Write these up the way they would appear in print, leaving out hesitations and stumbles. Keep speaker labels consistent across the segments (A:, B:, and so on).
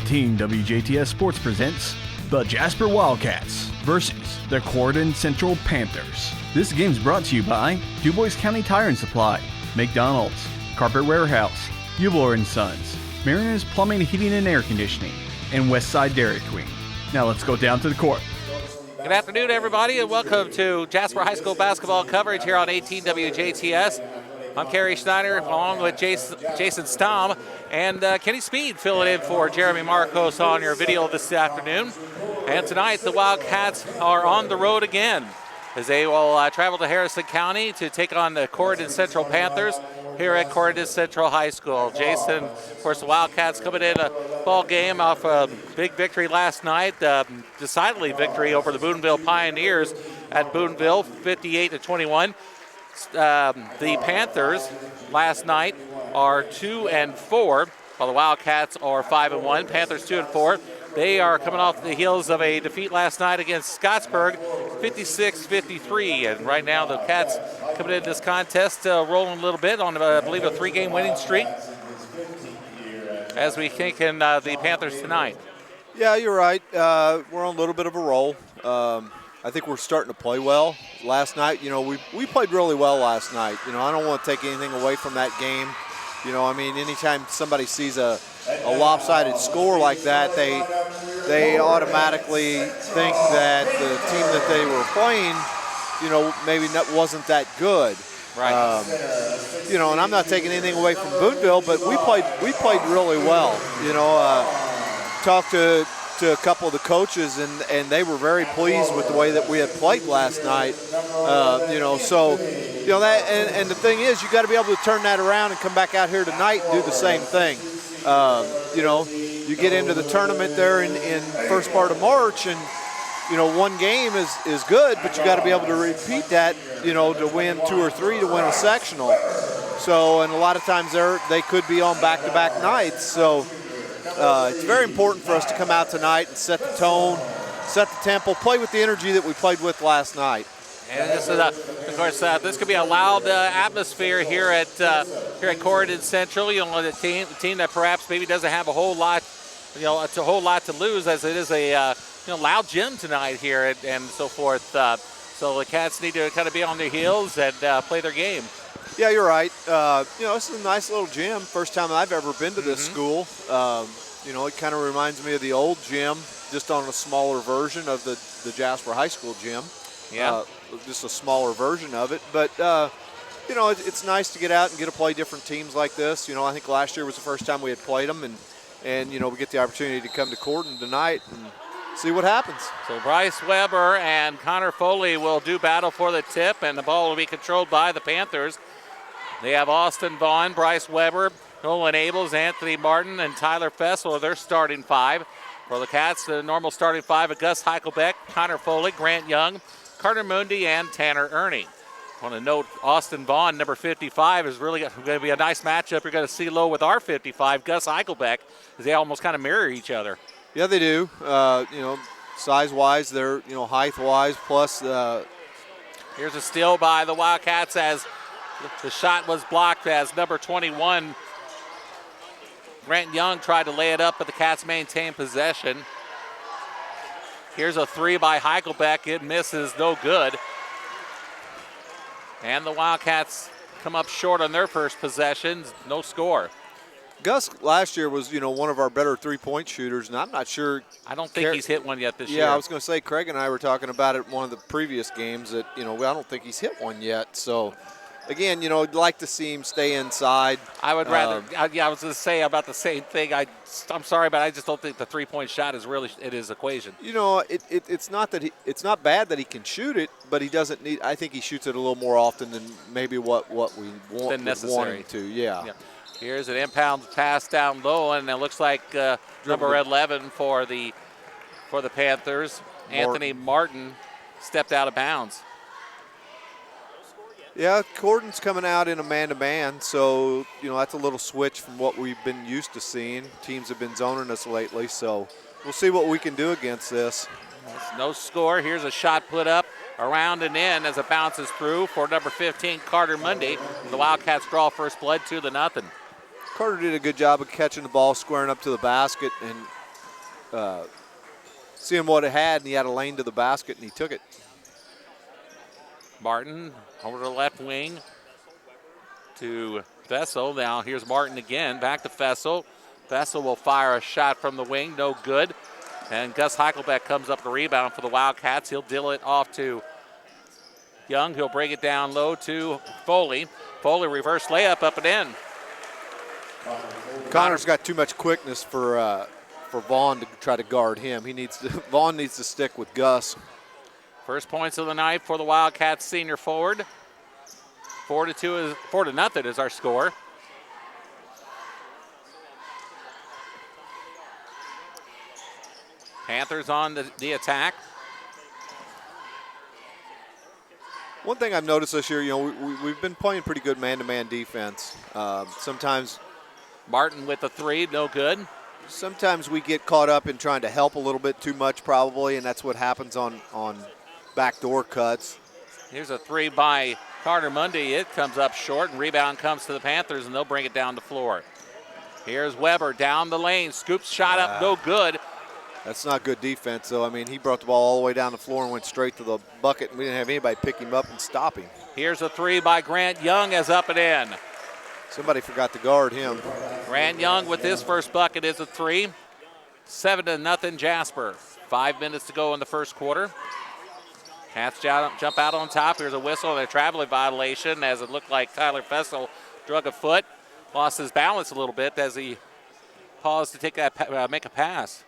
A: Team WJTS Sports presents the Jasper Wildcats versus the Corydon Central Panthers. This game's brought to you by DuBois County Tire and Supply, McDonald's, Carpet Warehouse, Eubler & Sons, Mariners Plumbing, Heating and Air Conditioning, and Westside Dairy Queen. Now let's go down to the court.
B: Good afternoon, everybody, and welcome to Jasper High School basketball coverage here on 18 WJTS. I'm Carey Schneider, along with Jason Stamm, and Kenny Speed filling in for Jeremy Marcos on your video this afternoon. And tonight, the Wildcats are on the road again, as they will travel to Harrison County to take on the Corydon Central Panthers here at Corydon Central High School. Jason, of course, the Wildcats coming in a ball game off a big victory last night, decidedly victory over the Boonville Pioneers at Boonville, 58-21. The Panthers last night are 2-4, while the Wildcats are 5-1. Panthers 2-4. They are coming off the heels of a defeat last night against Scottsburg, 56-53. And right now the Cats coming into this contest rolling a little bit on, I believe, a 3-game winning streak, as we think in the Panthers tonight.
C: Yeah, you're right. We're on a little bit of a roll. I think we're starting to play well. Last night, we played really well last night. I don't want to take anything away from that game. Anytime somebody sees a lopsided score like that, they automatically think that the team that they were playing, maybe wasn't that good.
B: Right.
C: And I'm not taking anything away from Boonville, but we played really well. Talked to a couple of the coaches, and they were very pleased with the way that we had played last night. And the thing is, you got to be able to turn that around and come back out here tonight and do the same thing. You get into the tournament there in first part of March, and one game is good, but you got to be able to repeat that, to win 2 or 3 to win a sectional. So, and a lot of times they could be on back-to-back nights. So it's very important for us to come out tonight and set the tone, set the tempo, play with the energy that we played with last night.
B: And this is, of course, this could be a loud atmosphere here at Corydon Central. The team that perhaps maybe doesn't have a whole lot, it's a whole lot to lose, as it is a loud gym tonight here and so forth. So the Cats need to kind of be on their heels and play their game.
C: Yeah, you're right. This is a nice little gym. First time I've ever been to this school. It kind of reminds me of the old gym, just on a smaller version of the Jasper High School gym.
B: Yeah.
C: Just a smaller version of it. But, it's nice to get out and get to play different teams like this. I think last year was the first time we had played them, and we get the opportunity to come to Corydon tonight and see what happens.
B: So Bryce Weber and Connor Foley will do battle for the tip, and the ball will be controlled by the Panthers. They have Austin Vaughn, Bryce Weber, Nolan Abels, Anthony Martin, and Tyler Fessel are their starting 5. For the Cats, the normal starting 5 of Gus Heichelbeck, Connor Foley, Grant Young, Carter Mundi, and Tanner Ernie. I want to note Austin Vaughn, number 55, is really going to be a nice matchup. You're going to see low with our 55, Gus Heichelbeck, as they almost kind of mirror each other.
C: Yeah, they do. Size-wise, they're, height-wise, plus.
B: Here's a steal by the Wildcats as the shot was blocked, as number 21, Grant Young, tried to lay it up, but the Cats maintained possession. Here's a 3 by Heichelbeck. It misses, no good. And the Wildcats come up short on their first possession. No score.
C: Gus last year was, one of our better three-point shooters, and I'm not sure.
B: I don't think he's hit one yet this year.
C: Yeah, I was going to say, Craig and I were talking about it in one of the previous games that, I don't think he's hit one yet. So, again, I'd like to see him stay inside.
B: I would rather. I was going to say about the same thing. I'm sorry, but I just don't think the three-point shot is really in his equation.
C: It's not that it's not bad that he can shoot it, but he doesn't need. I think he shoots it a little more often than maybe what we want
B: than necessary.
C: Him to. Yeah.
B: Here's an inbound pass down low, and it looks like number 11 for the Panthers, Anthony Martin, stepped out of bounds.
C: Yeah, Corydon's coming out in a man-to-man, so, that's a little switch from what we've been used to seeing. Teams have been zoning us lately, so we'll see what we can do against this.
B: No score. Here's a shot put up around and in as it bounces through for number 15, Carter Mundi. The Wildcats draw first blood 2-0.
C: Carter did a good job of catching the ball, squaring up to the basket, and seeing what it had, and he had a lane to the basket, and he took it.
B: Martin over to the left wing to Fessel. Now here's Martin again, back to Fessel. Fessel will fire a shot from the wing, no good. And Gus Heichelbeck comes up the rebound for the Wildcats. He'll deal it off to Young. He'll bring it down low to Foley. Foley reverse layup up and in.
C: Connor's got too much quickness for Vaughn to try to guard him. Vaughn needs to stick with Gus.
B: First points of the night for the Wildcats senior forward. 4-0 is our score. Panthers on the attack.
C: One thing I've noticed this year, we've been playing pretty good man-to-man defense. Sometimes
B: Martin with the three, no good.
C: Sometimes we get caught up in trying to help a little bit too much probably, and that's what happens on backdoor cuts.
B: Here's a three by Carter Mundy. It comes up short, and rebound comes to the Panthers, and they'll bring it down the floor. Here's Weber down the lane. Scoops shot up, no good.
C: That's not good defense, though. I mean, he brought the ball all the way down the floor and went straight to the bucket, and we didn't have anybody pick him up and stop him.
B: Here's a three by Grant Young as up and in.
C: Somebody forgot to guard him.
B: Grant Young with his first bucket is a three. 7-0 Jasper. 5 minutes to go in the first quarter. Cats jump out on top. Here's a whistle and a traveling violation as it looked like Tyler Fessel drug a foot. Lost his balance a little bit as he paused to take make a pass.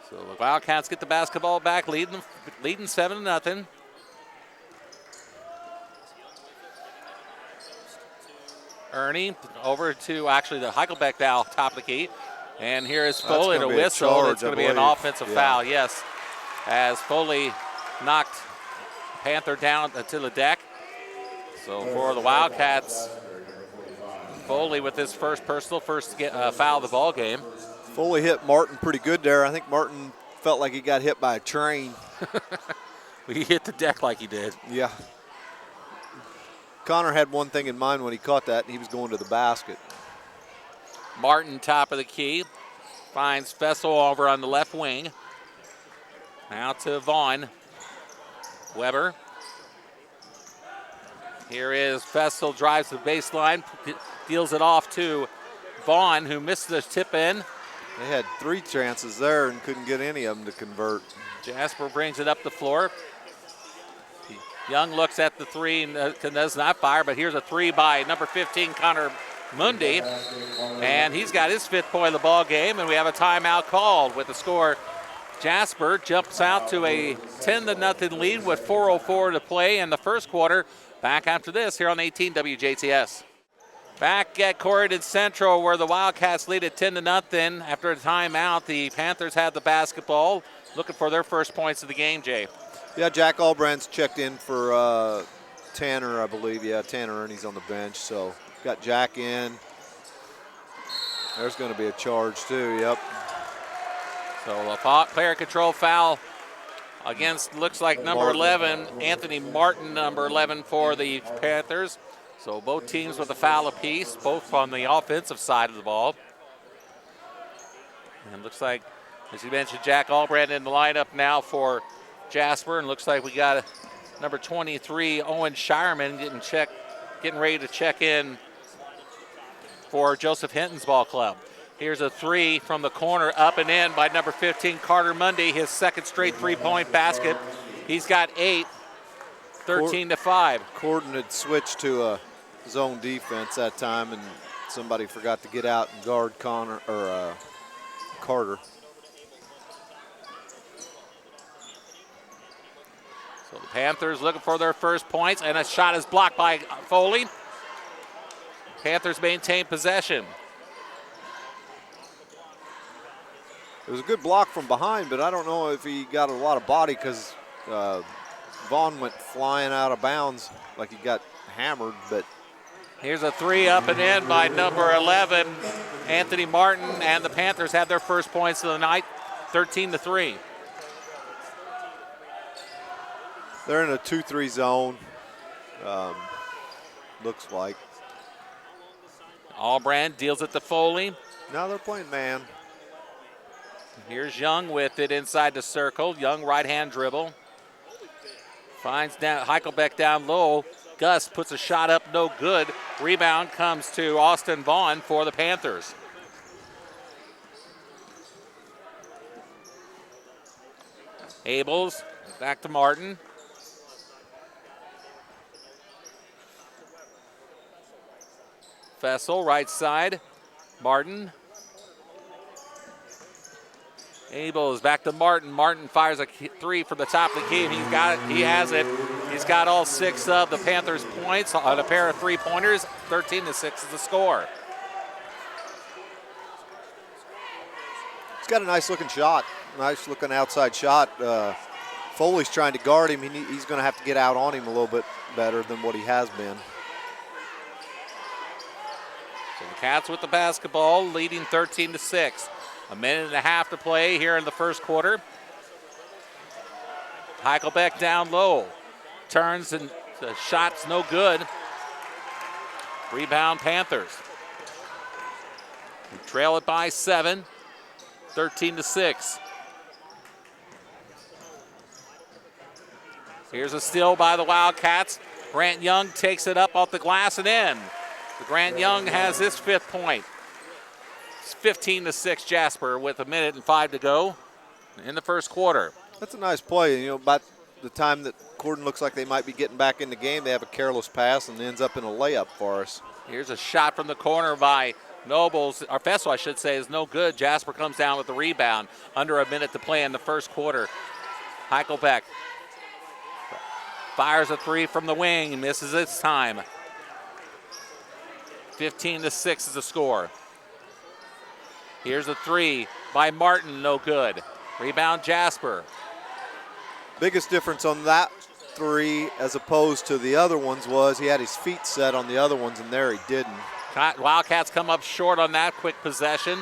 B: So the Wildcats get the basketball back, leading 7-0. Ernie over to actually the Heichelbeck now, top of the key. And here is Foley to whistle. It's going to be an offensive foul, yes. As Foley knocked Panther down to the deck. So for the Wildcats, Foley with his first personal, foul of the ball game.
C: Foley hit Martin pretty good there. I think Martin felt like he got hit by a train.
B: He hit the deck like he did.
C: Yeah. Connor had one thing in mind when he caught that, and he was going to the basket.
B: Martin, top of the key, finds Fessel over on the left wing. Now to Vaughn. Weber. Here is Fessel, drives the baseline, deals it off to Vaughn, who missed the tip in.
C: They had 3 chances there and couldn't get any of them to convert.
B: Jasper brings it up the floor. Young looks at the three and does not fire, but here's a three by number 15, Connor Mundy. And he's got his 5th point of the ball game, and we have a timeout called with the score. Jasper jumps out to a 10-0 lead with 4:04 to play in the first quarter. Back after this here on 18 WJTS. Back at Corydon Central where the Wildcats lead at 10-0. After a timeout, the Panthers had the basketball, looking for their first points of the game, Jay.
C: Yeah, Jack Albrand's checked in for Tanner, I believe. Yeah, Tanner Ernie's on the bench, so got Jack in. There's going to be a charge too, yep.
B: So a player control foul against, looks like number 11, Anthony Martin, number 11 for the Panthers. So both teams with a foul apiece, both on the offensive side of the ball. And looks like, as you mentioned, Jack Albrand in the lineup now for Jasper, and looks like we got number 23, Owen Shireman, getting ready to check in for Joseph Hinton's ball club. Here's a three from the corner, up and in by number 15, Carter Mundy, his 2nd straight 3-point basket. He's got 8, 13-5.
C: Corydon had switched to a zone defense that time, and somebody forgot to get out and guard Carter.
B: So the Panthers looking for their first points, and a shot is blocked by Foley. Panthers maintain possession.
C: It was a good block from behind, but I don't know if he got a lot of body because Vaughn went flying out of bounds like he got hammered. But
B: here's a three up and in by number 11, Anthony Martin, and the Panthers had their first points of the night, 13-3.
C: They're in a 2-3 zone, looks like.
B: Albrand deals it to Foley.
C: Now they're playing man.
B: Here's Young with it inside the circle. Young right-hand dribble. Finds down Heichelbeck down low. Gus puts a shot up, no good. Rebound comes to Austin Vaughn for the Panthers. Abels back to Martin. Fessel right side. Martin. Abels back to Martin. Martin fires a three from the top of the key. He's got it. He has it. He's got all 6 of the Panthers' points on a pair of three-pointers. 13-6 is the score.
C: He's got a nice-looking shot. Nice-looking outside shot. Foley's trying to guard him. He's going to have to get out on him a little bit better than what he has been.
B: So the Cats with the basketball, leading 13-6. A minute and a half to play here in the first quarter. Heichelbeck down low. Turns and the shot's no good. Rebound Panthers. We trail it by 7. 13-6. Here's a steal by the Wildcats. Grant Young takes it up off the glass and in. Grant Young has his 5th point. It's 15-6 Jasper with a minute and 5 to go in the first quarter.
C: That's a nice play. You know, by the time that Corydon looks like they might be getting back in the game, they have a careless pass and ends up in a layup for us.
B: Here's a shot from the corner by Nobles, or Fessel, I should say, is no good. Jasper comes down with the rebound. Under a minute to play in the first quarter. Heichelbeck fires a three from the wing, misses its time. 15-6 is the score. Here's a three by Martin, no good. Rebound Jasper.
C: Biggest difference on that three as opposed to the other ones was he had his feet set on the other ones, and there he didn't.
B: Wildcats come up short on that quick possession.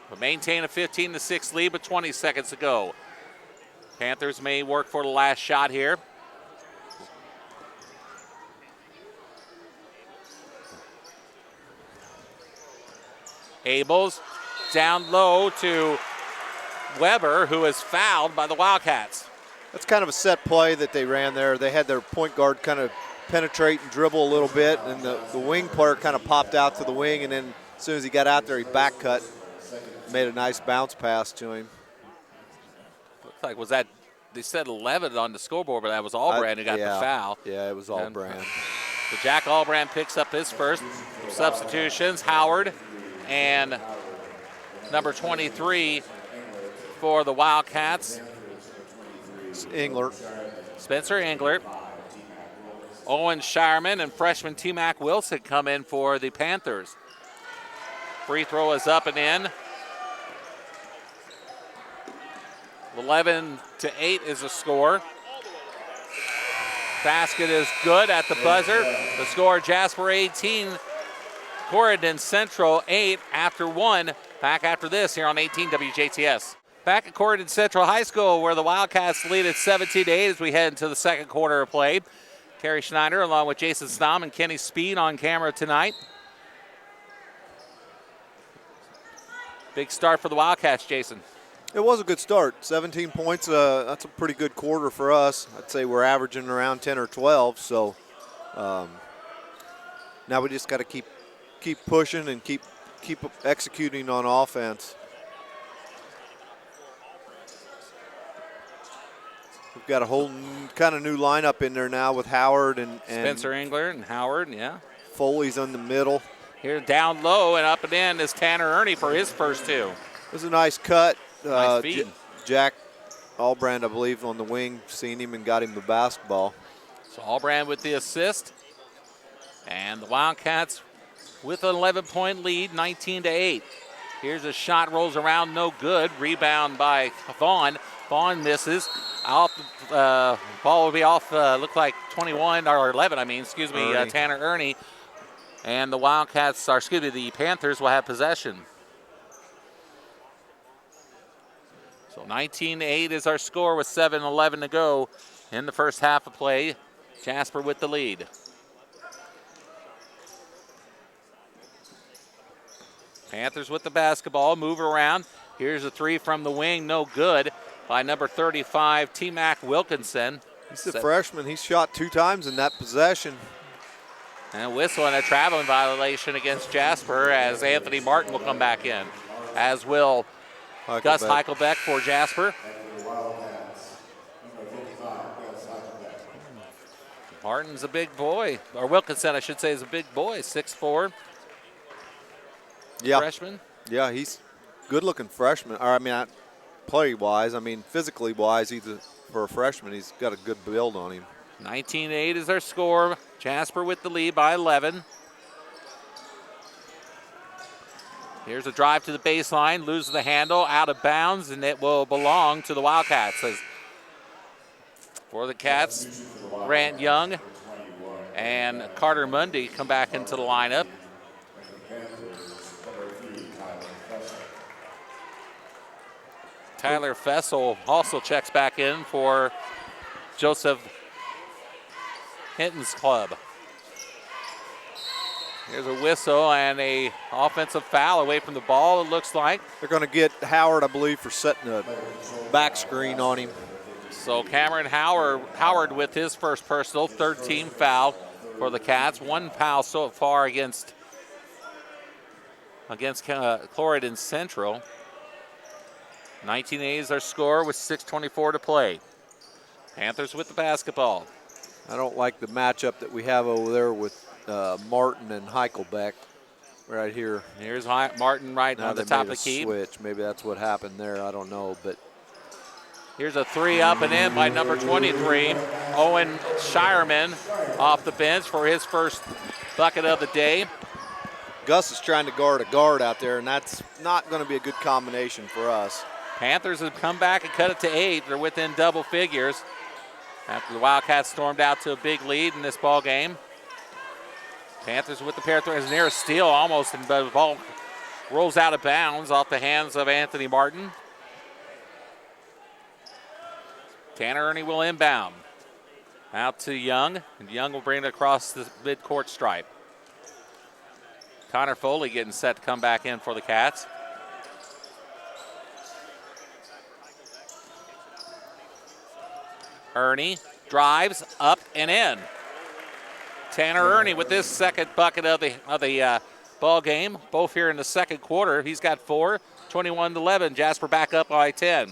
B: But maintain a 15-6 lead with 20 seconds to go. Panthers may work for the last shot here. Abels down low to Weber, who is fouled by the Wildcats.
C: That's kind of a set play that they ran there. They had their point guard kind of penetrate and dribble a little bit, and the wing player kind of popped out to the wing, and then as soon as he got out there, he back cut, made a nice bounce pass to him.
B: Looks like, was that, they said 11 on the scoreboard, but that was Albrand who got the foul.
C: Yeah, it was Albrand.
B: So Jack Albrand picks up his first. Substitutions, Howard and number 23 for the Wildcats.
C: Engler.
B: Spencer Englert. Owen Shireman and freshman T-Mac Wilson come in for the Panthers. Free throw is up and in. 11-8 is the score. Basket is good at the buzzer. The score, Jasper 18, Corydon Central 8 after 1. Back after this here on 18 WJTS. Back at Corydon Central High School, where the Wildcats lead at 17-8 as we head into the second quarter of play. Carey Schneider along with Jason Stamm and Kenny Speed on camera tonight. Big start for the Wildcats, Jason.
C: It was a good start. 17 points, that's a pretty good quarter for us. I'd say we're averaging around 10 or 12, so now we just got to keep pushing and keep executing on offense. We've got a whole kind of new lineup in there now with Howard and
B: Spencer Engler and Howard, yeah.
C: Foley's in the middle.
B: Here down low and up and in is Tanner Ernie for his first two.
C: It was a nice cut.
B: Nice feed.
C: Jack Albrand, I believe, on the wing, seen him and got him the basketball.
B: So Albrand with the assist. And the Wildcats with an 11-point lead, 19-8. Here's a shot, rolls around, no good. Rebound by Vaughn. Vaughn misses. Ball will be off, look like 21, or 11, Tanner Ernie. And the the Panthers will have possession. So 19-8 is our score with 7:11 to go in the first half of play. Jasper with the lead. Panthers with the basketball, move around. Here's a three from the wing, no good by number 35, T-Mac Wilkinson.
C: He's a freshman. He's shot 2 times in that possession.
B: And a whistle and a traveling violation against Jasper as Anthony Martin will come back in, as will Gus Heichelbeck for Jasper. Martin's a big boy, or Wilkinson, I should say, is a big boy, 6'4".
C: Yeah.
B: Freshman.
C: Yeah, he's good-looking freshman. Or I mean, play-wise, I mean, physically-wise, for a freshman, he's got a good build on him.
B: 19-8 is their score. Jasper with the lead by 11. Here's a drive to the baseline, loses the handle, out of bounds, and it will belong to the Wildcats. As for the Cats, Grant Young and Carter Mundy come back into the lineup. Tyler Fessel also checks back in for Joseph Hinton's club. Here's a whistle and a offensive foul away from the ball, it looks like.
C: They're going to get Howard, I believe, for setting a back screen on him.
B: So Cameron Howard with his first personal, third team foul for the Cats. 1 foul so far against Corydon Central. 19-8 is their score with 6:24 to play. Panthers with the basketball.
C: I don't like the matchup that we have over there with Martin and Heichelbeck right here.
B: Here's Martin right
C: now
B: on the top of the key.
C: Switch. Maybe that's what happened there. I don't know, but
B: here's a three up and in by number 23, Owen Shireman, off the bench for his first bucket of the day.
C: Gus is trying to guard a guard out there, and that's not going to be a good combination for us.
B: Panthers have come back and cut it to 8. They're within double figures after the Wildcats stormed out to a big lead in this ball game. Panthers with the pair of threes, near a steal almost, and the ball rolls out of bounds off the hands of Anthony Martin. Tanner Ernie will inbound. Out to Young, and Young will bring it across the midcourt stripe. Connor Foley getting set to come back in for the Cats. Ernie drives up and in. Tanner Ernie with this second bucket of the ball game, both here in the second quarter. He's got 4, 21-11. Jasper back up by 10.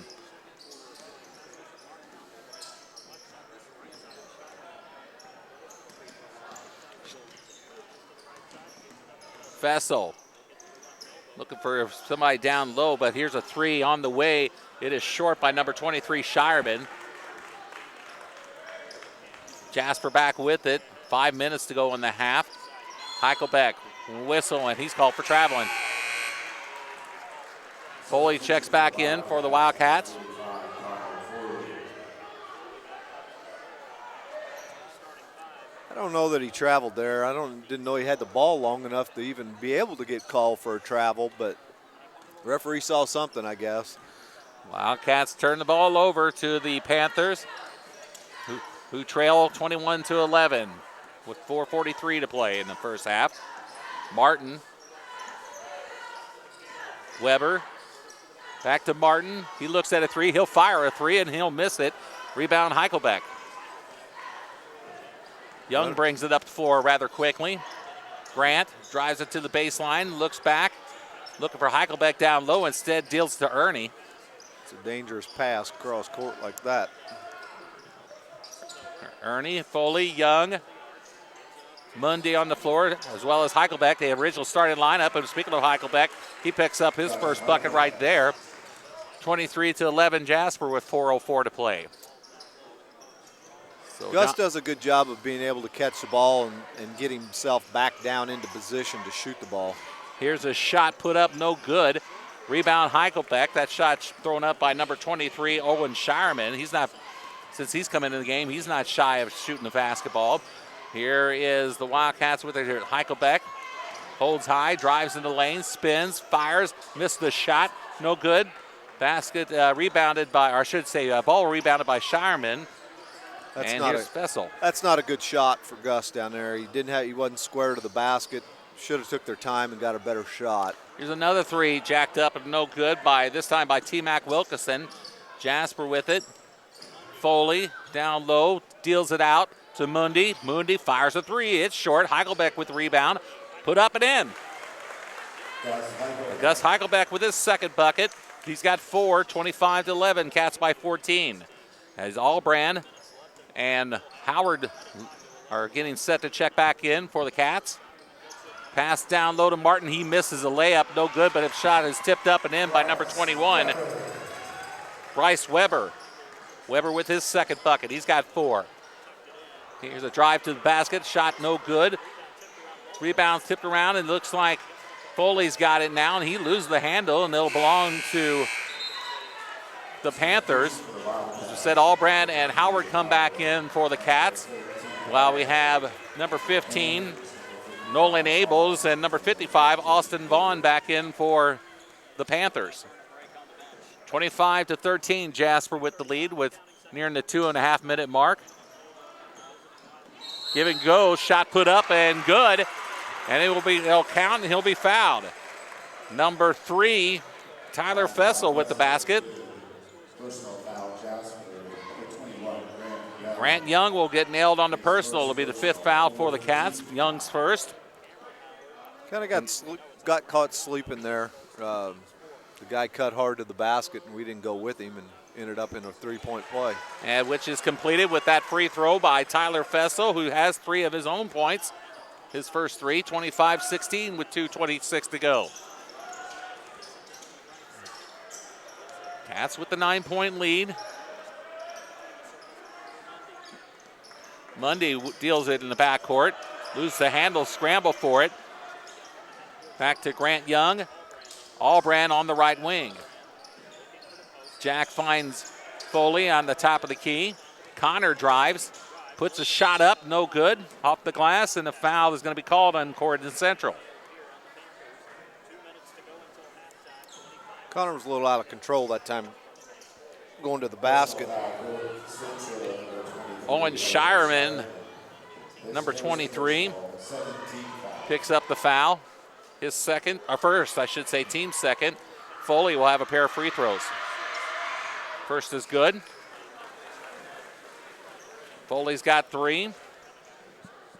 B: Fessel looking for somebody down low, but here's a three on the way. It is short by number 23, Shireman. Jasper back with it. 5 minutes to go in the half. Heichelbeck whistle, and he's called for traveling. Foley checks back in for the Wildcats.
C: I don't know that he traveled there. Didn't know he had the ball long enough to even be able to get called for a travel, but the referee saw something, I guess.
B: Wildcats turn the ball over to the Panthers, who trail 21-11 with 4:43 to play in the first half. Martin, Weber, back to Martin. He looks at a three. He'll fire a three, and he'll miss it. Rebound, Heichelbeck. Young brings it up the floor rather quickly. Grant drives it to the baseline, looks back, looking for Heichelbeck down low, instead deals to Ernie.
C: It's a dangerous pass across court like that.
B: Ernie, Foley, Young, Mundy on the floor, as well as Heichelbeck, the original starting lineup. And speaking of Heichelbeck, he picks up his first bucket right there. 23-11 Jasper with 4:04 to play. So
C: Gus does a good job of being able to catch the ball and get himself back down into position to shoot the ball.
B: Here's a shot put up, no good. Rebound, Heichelbeck. That shot thrown up by number 23, Owen Shireman. Since he's come into the game, he's not shy of shooting the basketball. Here is the Wildcats with it here. Heichelbeck holds high, drives into the lane, spins, fires, missed the shot, no good. Basket rebounded by, or I should say, ball rebounded by Shireman. And here's Fessel.
C: That's not a good shot for Gus down there. He wasn't square to the basket. should have took their time and got a better shot.
B: Here's another three jacked up and no good this time by T-Mac Wilkeson. Jasper with it. Foley down low, deals it out to Mundy. Mundy fires a three. It's short. Heichelbeck with the rebound. Put up and in. Gus Heichelbeck with his second bucket. He's got 4, 25-11. Cats by 14. As Albrand and Howard are getting set to check back in for the Cats. Pass down low to Martin. He misses a layup. No good, but his shot is tipped up and in by number 21, Bryce Weber. Weber with his second bucket. He's got 4. Here's a drive to the basket. Shot no good. Rebound tipped around, and it looks like Foley's got it now, and he loses the handle, and it'll belong to the Panthers. As we said, Albrand and Howard come back in for the Cats, while we have number 15, Nolan Abels, and number 55, Austin Vaughn, back in for the Panthers. 25-13, Jasper with the lead with nearing the 2.5-minute mark. Give and go, shot put up and good, and it'll count and he'll be fouled. Number 3, Tyler Fessel with the basket. Grant Young will get nailed on the personal. It'll be the 5th foul for the Cats. Young's first.
C: Kind of got caught sleeping there. The guy cut hard to the basket, and we didn't go with him, and ended up in a 3-point play.
B: And which is completed with that free throw by Tyler Fessel, who has 3 of his own points. His first 3, 25-16 with 2:26 to go. Cats with the 9-point lead. Mundy deals it in the backcourt. Loses the handle, scramble for it. Back to Grant Young. Albrand on the right wing. Jack finds Foley on the top of the key. Connor drives, puts a shot up, no good, off the glass, and a foul is going to be called on Corydon Central.
C: Connor was a little out of control that time, going to the basket.
B: Owen Shireman, number 23, picks up the foul. His second, or first, I should say, team second. Foley will have a pair of free throws. First is good. Foley's got 3.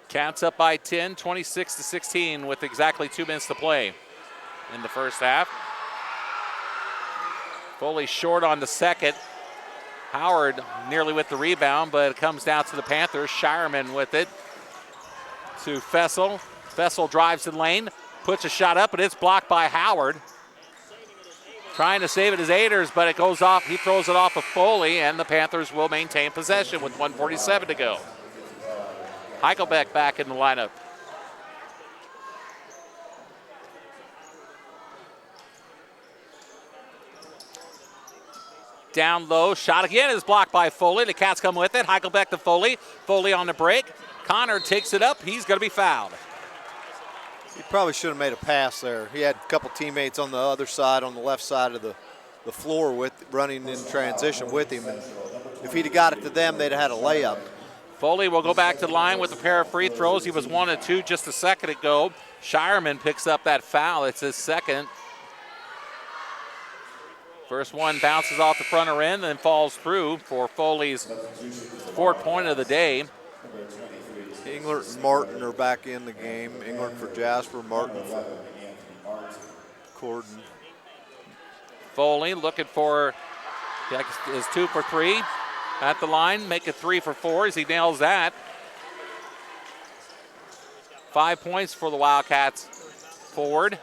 B: Cats up by 10, 26-16 with exactly 2 minutes to play in the first half. Foley short on the second. Howard nearly with the rebound, but it comes down to the Panthers. Shireman with it to Fessel. Fessel drives the lane, puts a shot up, but it's blocked by Howard. Trying to save it as Aders, but it goes off. He throws it off of Foley, and the Panthers will maintain possession with 1:47 to go. Heichelbeck back in the lineup. Down low, shot again is blocked by Foley. The Cats come with it. Heichelbeck to Foley. Foley on the break. Connor takes it up. He's going to be fouled.
C: He probably should have made a pass there. He had a couple teammates on the other side, on the left side of the floor, running in transition with him. And if he'd have got it to them, they'd have had a layup.
B: Foley will go back to the line with a pair of free throws. He was 1 of 2 just a second ago. Shireman picks up that foul. It's his second. First one bounces off the front or end, then falls through for Foley's 4th point of the day.
C: Englert and Martin are back in the game. Englert for Jasper, Martin for Corydon.
B: Foley looking for his 2 for 3 at the line, make it 3 for 4 as he nails that. 5 points for the Wildcats forward.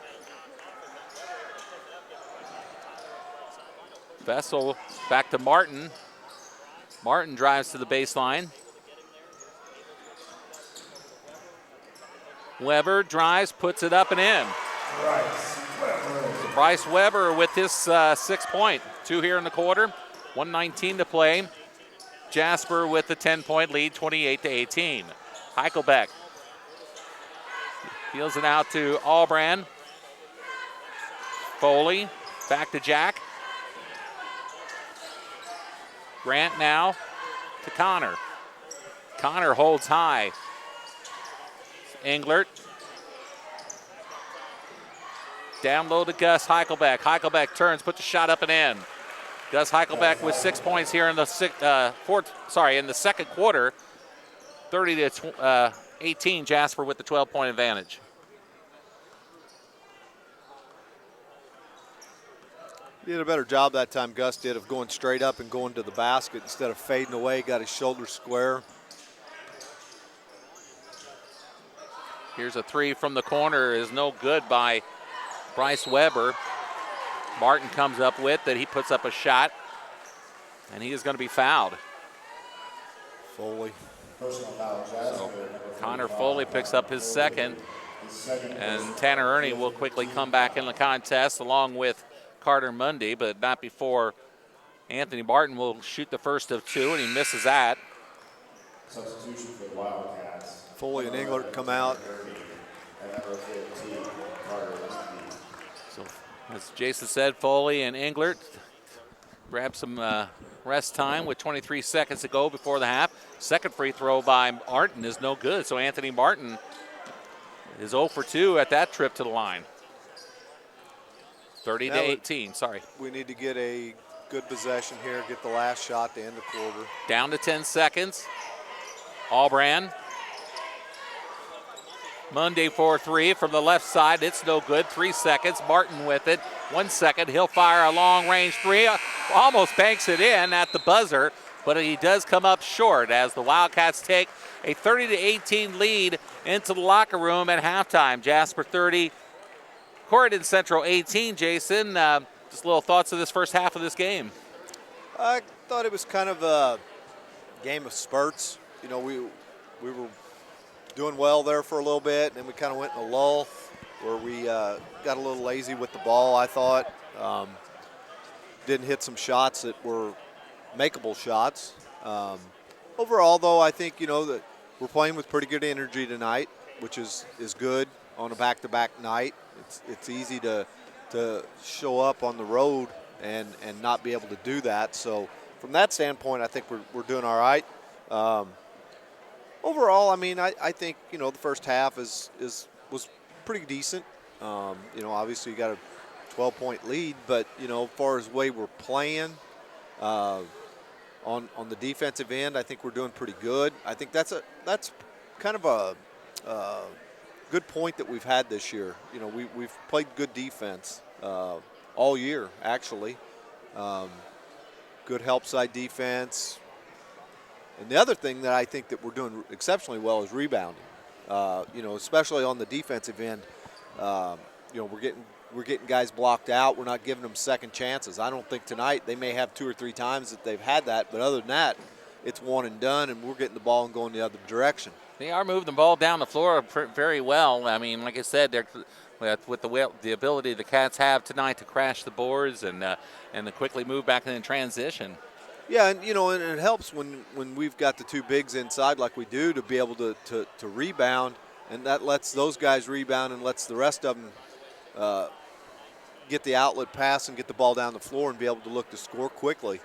B: Fessel back to Martin. Martin drives to the baseline. Weber drives, puts it up and in. Bryce Weber with his 6 point. 2 here in the quarter, 1:19 to play. Jasper with the 10-point lead, 28-18. Heichelbeck deals it out to Albrand. Foley back to Jack. Grant now to Connor. Connor holds high. Englert Down low to Gus Heichelbeck. Heichelbeck turns, puts a shot up and in. Gus Heichelbeck with 6 points here in the second quarter. 30-18, Jasper with the 12-point advantage.
C: He did a better job that time, Gus did, of going straight up and going to the basket instead of fading away. Got his shoulders square.
B: Here's a three from the corner, is no good by Bryce Weber. Martin comes up with it. He puts up a shot, and he is going to be fouled.
C: Foley.
B: So Connor Foley picks up his second, and Tanner Ernie will quickly come back in the contest along with Carter Mundy, but not before Anthony Barton will shoot the first of two, and he misses that.
D: Substitution for the Wildcats.
C: Foley and Englert come out.
B: So, as Jason said, Foley and Englert grab some rest time with 23 seconds to go before the half. Second free throw by Martin is no good, so Anthony Martin is 0 for 2 at that trip to the line. 30-18, sorry.
C: We need to get a good possession here, get the last shot to end the quarter.
B: Down to 10 seconds. Allbrand. Monday for three from the left side. It's no good. 3 seconds. Martin with it. 1 second. He'll fire a long-range three. Almost banks it in at the buzzer, but he does come up short as the Wildcats take a 30-18 lead into the locker room at halftime. Jasper 30, Corydon Central 18. Jason, just little thoughts of this first half of this game.
C: I thought it was kind of a game of spurts. You know, we were doing well there for a little bit, and then we kind of went in a lull where we got a little lazy with the ball, I thought. Didn't hit some shots that were makeable shots. Overall, though, I think, you know, that we're playing with pretty good energy tonight, which is good on a back-to-back night. It's easy to show up on the road and not be able to do that. So from that standpoint, I think we're doing all right. Overall, I mean, I think, you know, the first half was pretty decent. You know, obviously you got a 12-point lead, but, you know, as far as the way we're playing on the defensive end, I think we're doing pretty good. I think that's kind of a good point that we've had this year. You know, we've played good defense all year, actually. Good help side defense. And the other thing that I think that we're doing exceptionally well is rebounding. You know, especially on the defensive end. You know, we're getting guys blocked out. We're not giving them second chances. I don't think tonight they may have 2 or 3 times that they've had that, but other than that, it's one and done, and we're getting the ball and going the other direction.
B: They are moving the ball down the floor very well. I mean, like I said, they're with the ability the Cats have tonight to crash the boards and to quickly move back in transition.
C: Yeah, and, you know, and it helps when we've got the 2 bigs inside like we do to be able to rebound, and that lets those guys rebound and lets the rest of them get the outlet pass and get the ball down the floor and be able to look to score quickly.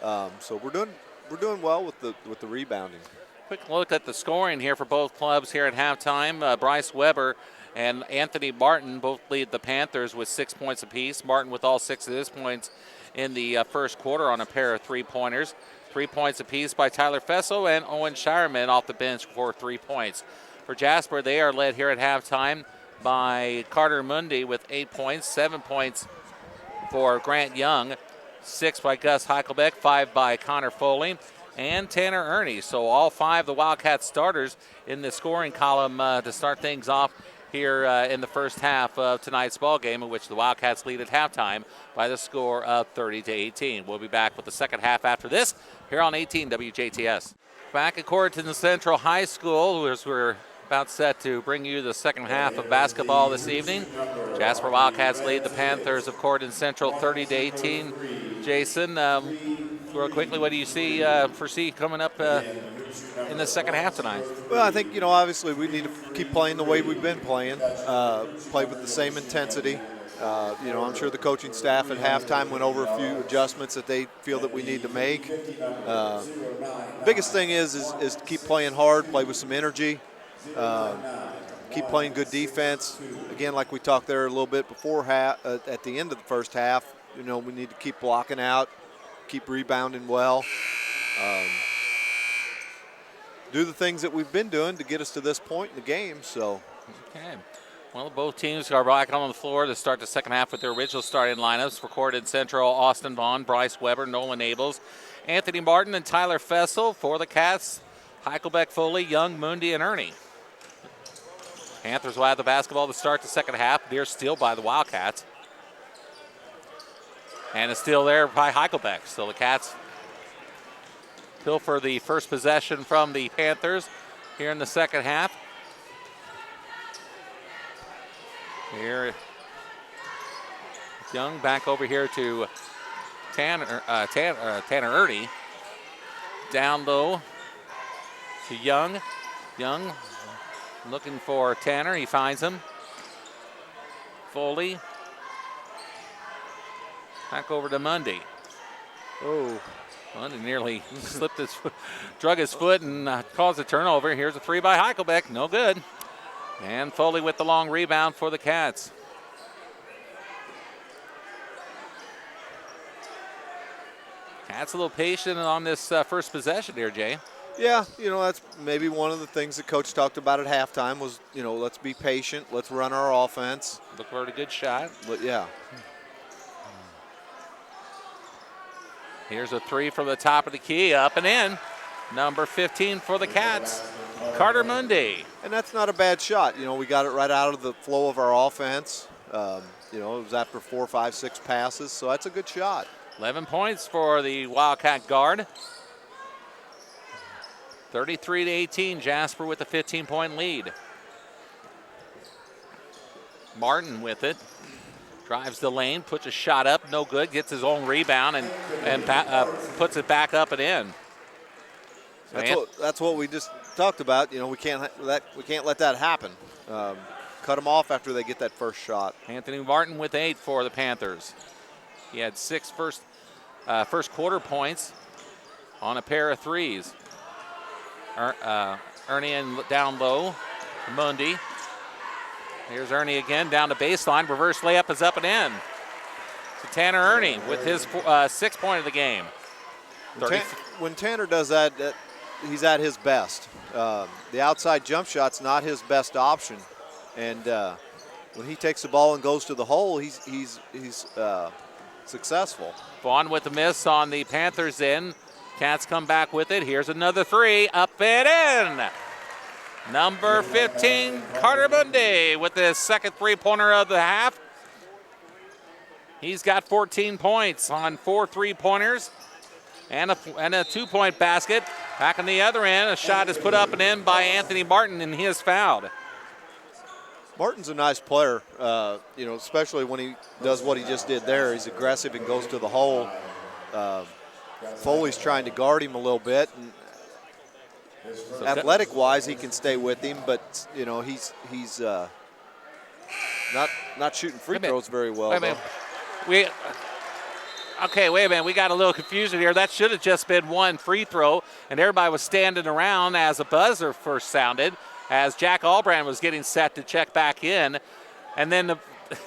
C: So we're doing well with the rebounding.
B: Quick look at the scoring here for both clubs here at halftime. Bryce Weber and Anthony Barton both lead the Panthers with 6 points apiece. Martin with all 6 of his points in the first quarter on a pair of 3-pointers. 3 points apiece by Tyler Fessel and Owen Shireman off the bench for 3 points. For Jasper, they are led here at halftime by Carter Mundy with 8 points, 7 points for Grant Young, 6 by Gus Heichelbeck, 5 by Connor Foley, and Tanner Ernie. So all 5 of the Wildcats starters in the scoring column to start things off here in the first half of tonight's ball game, in which the Wildcats lead at halftime by the score of 30-18. We'll be back with the second half after this here on 18 WJTS. Back at Corydon Central High School, as we're about set to bring you the second half of basketball this evening. Jasper Wildcats lead the Panthers of Corydon Central 30-18. Jason, real quickly, what do you foresee coming up in the second half tonight?
C: Well, I think, you know, obviously we need to keep playing the way we've been playing, play with the same intensity. You know, I'm sure the coaching staff at halftime went over a few adjustments that they feel that we need to make. Biggest thing is to keep playing hard, play with some energy, keep playing good defense. Again, like we talked there a little bit before at the end of the first half, we need to keep blocking out, keep rebounding well. Do the things that we've been doing to get us to this point in the game. So,
B: okay. Well, both teams are back on the floor to start the second half with their original starting lineups. For Corydon Central, Austin Vaughn, Bryce Weber, Nolan Abels, Anthony Martin, and Tyler Fessel. For the Cats, Heichelbeck, Foley, Young, Mundy, and Ernie. Panthers will have the basketball to start the second half. Near steal by the Wildcats. And a steal there by Heichelbeck. So the Cats pilfer the first possession from the Panthers here in the second half. Here, Young back over here to Tanner Ernie. Down low to Young. Young looking for Tanner. He finds him. Foley. Back over to Mundy.
C: Oh.
B: Mundy nearly slipped his foot, drug his foot and caused a turnover. Here's a three by Heichelbeck. No good. And Foley with the long rebound for the Cats. Cats a little patient on this first possession here, Jay.
C: Yeah, that's maybe one of the things that Coach talked about at halftime was, let's be patient. Let's run our offense.
B: Look for a good shot.
C: But, yeah.
B: Here's a three from the top of the key, up and in. Number 15 for the Cats, Carter Mundy.
C: And that's not a bad shot. We got it right out of the flow of our offense. It was after 4, 5, 6 passes, so that's a good shot.
B: 11 points for the Wildcat guard. 33-18, Jasper with a 15-point lead. Martin with it. Drives the lane, puts a shot up, no good, gets his own rebound and puts it back up and in.
C: That's what we just talked about. We can't let that happen. Cut them off after they get that first shot.
B: Anthony Martin with 8 for the Panthers. He had 6 first quarter points on a pair of threes. Ernie in down low, Mundy. Here's Ernie again down to baseline. Reverse layup is up and in. So Tanner Ernie with his 6th point of the game.
C: When Tanner does that, he's at his best. The outside jump shot's not his best option, and when he takes the ball and goes to the hole, he's successful.
B: Vaughn with the miss on the Panthers end. Cats come back with it. Here's another three, up and in. Number 15, Carter Mundy with his second three-pointer of the half. He's got 14 points on 4 3-pointers and a 2-point basket. Back on the other end, a shot is put up and in by Anthony Martin, and he is fouled.
C: Martin's a nice player, especially when he does what he just did there. He's aggressive and goes to the hole. Foley's trying to guard him a little bit. And athletic-wise, he can stay with him, but he's not shooting free throws very well.
B: Wait a minute. Wait a minute. We got a little confusion here. That should have just been one free throw, and everybody was standing around as a buzzer first sounded, as Jack Albrand was getting set to check back in. And then,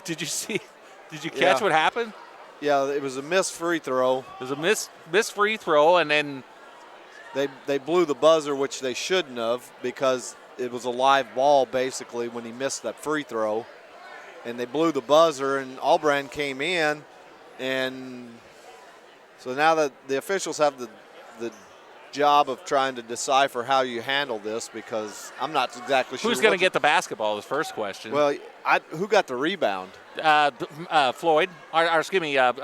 B: did you catch what happened?
C: Yeah, it was a missed free throw.
B: It was a missed free throw, and then
C: They blew the buzzer, which they shouldn't have, because it was a live ball basically when he missed that free throw. And they blew the buzzer, and Albrand came in. And so now that the officials have the job of trying to decipher how you handle this, because I'm not exactly sure.
B: Who's going to get the basketball is the first question.
C: Well, who got the rebound?
B: Floyd. Floyd. I was thinking of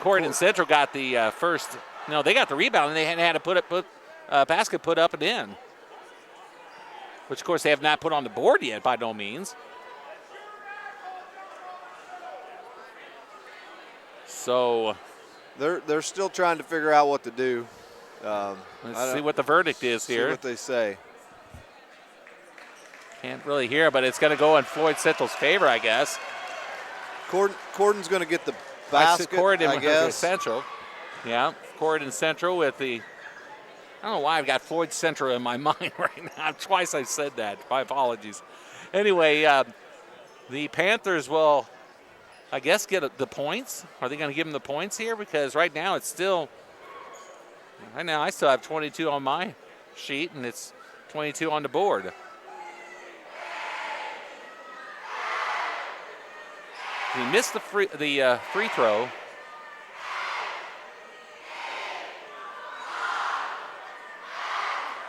B: Corydon Central got the first. No, they got the rebound, and they had to put basket put up and in. Which, of course, they have not put on the board yet, by no means. So
C: they're still trying to figure out what to do.
B: Let's see what the verdict is here.
C: See what they say.
B: Can't really hear, but it's going to go in Floyd Central's favor, I guess.
C: Corydon's going to get the basket,
B: Corydon
C: I guess.
B: Central. Yeah, Corydon Central with the I don't know why I've got Floyd Central in my mind right now. Twice I've said that. My apologies. Anyway, the Panthers will, I guess, get the points. Are they going to give them the points here? Because right now it's still, right now I still have 22 on my sheet, and it's 22 on the board. He missed the free throw.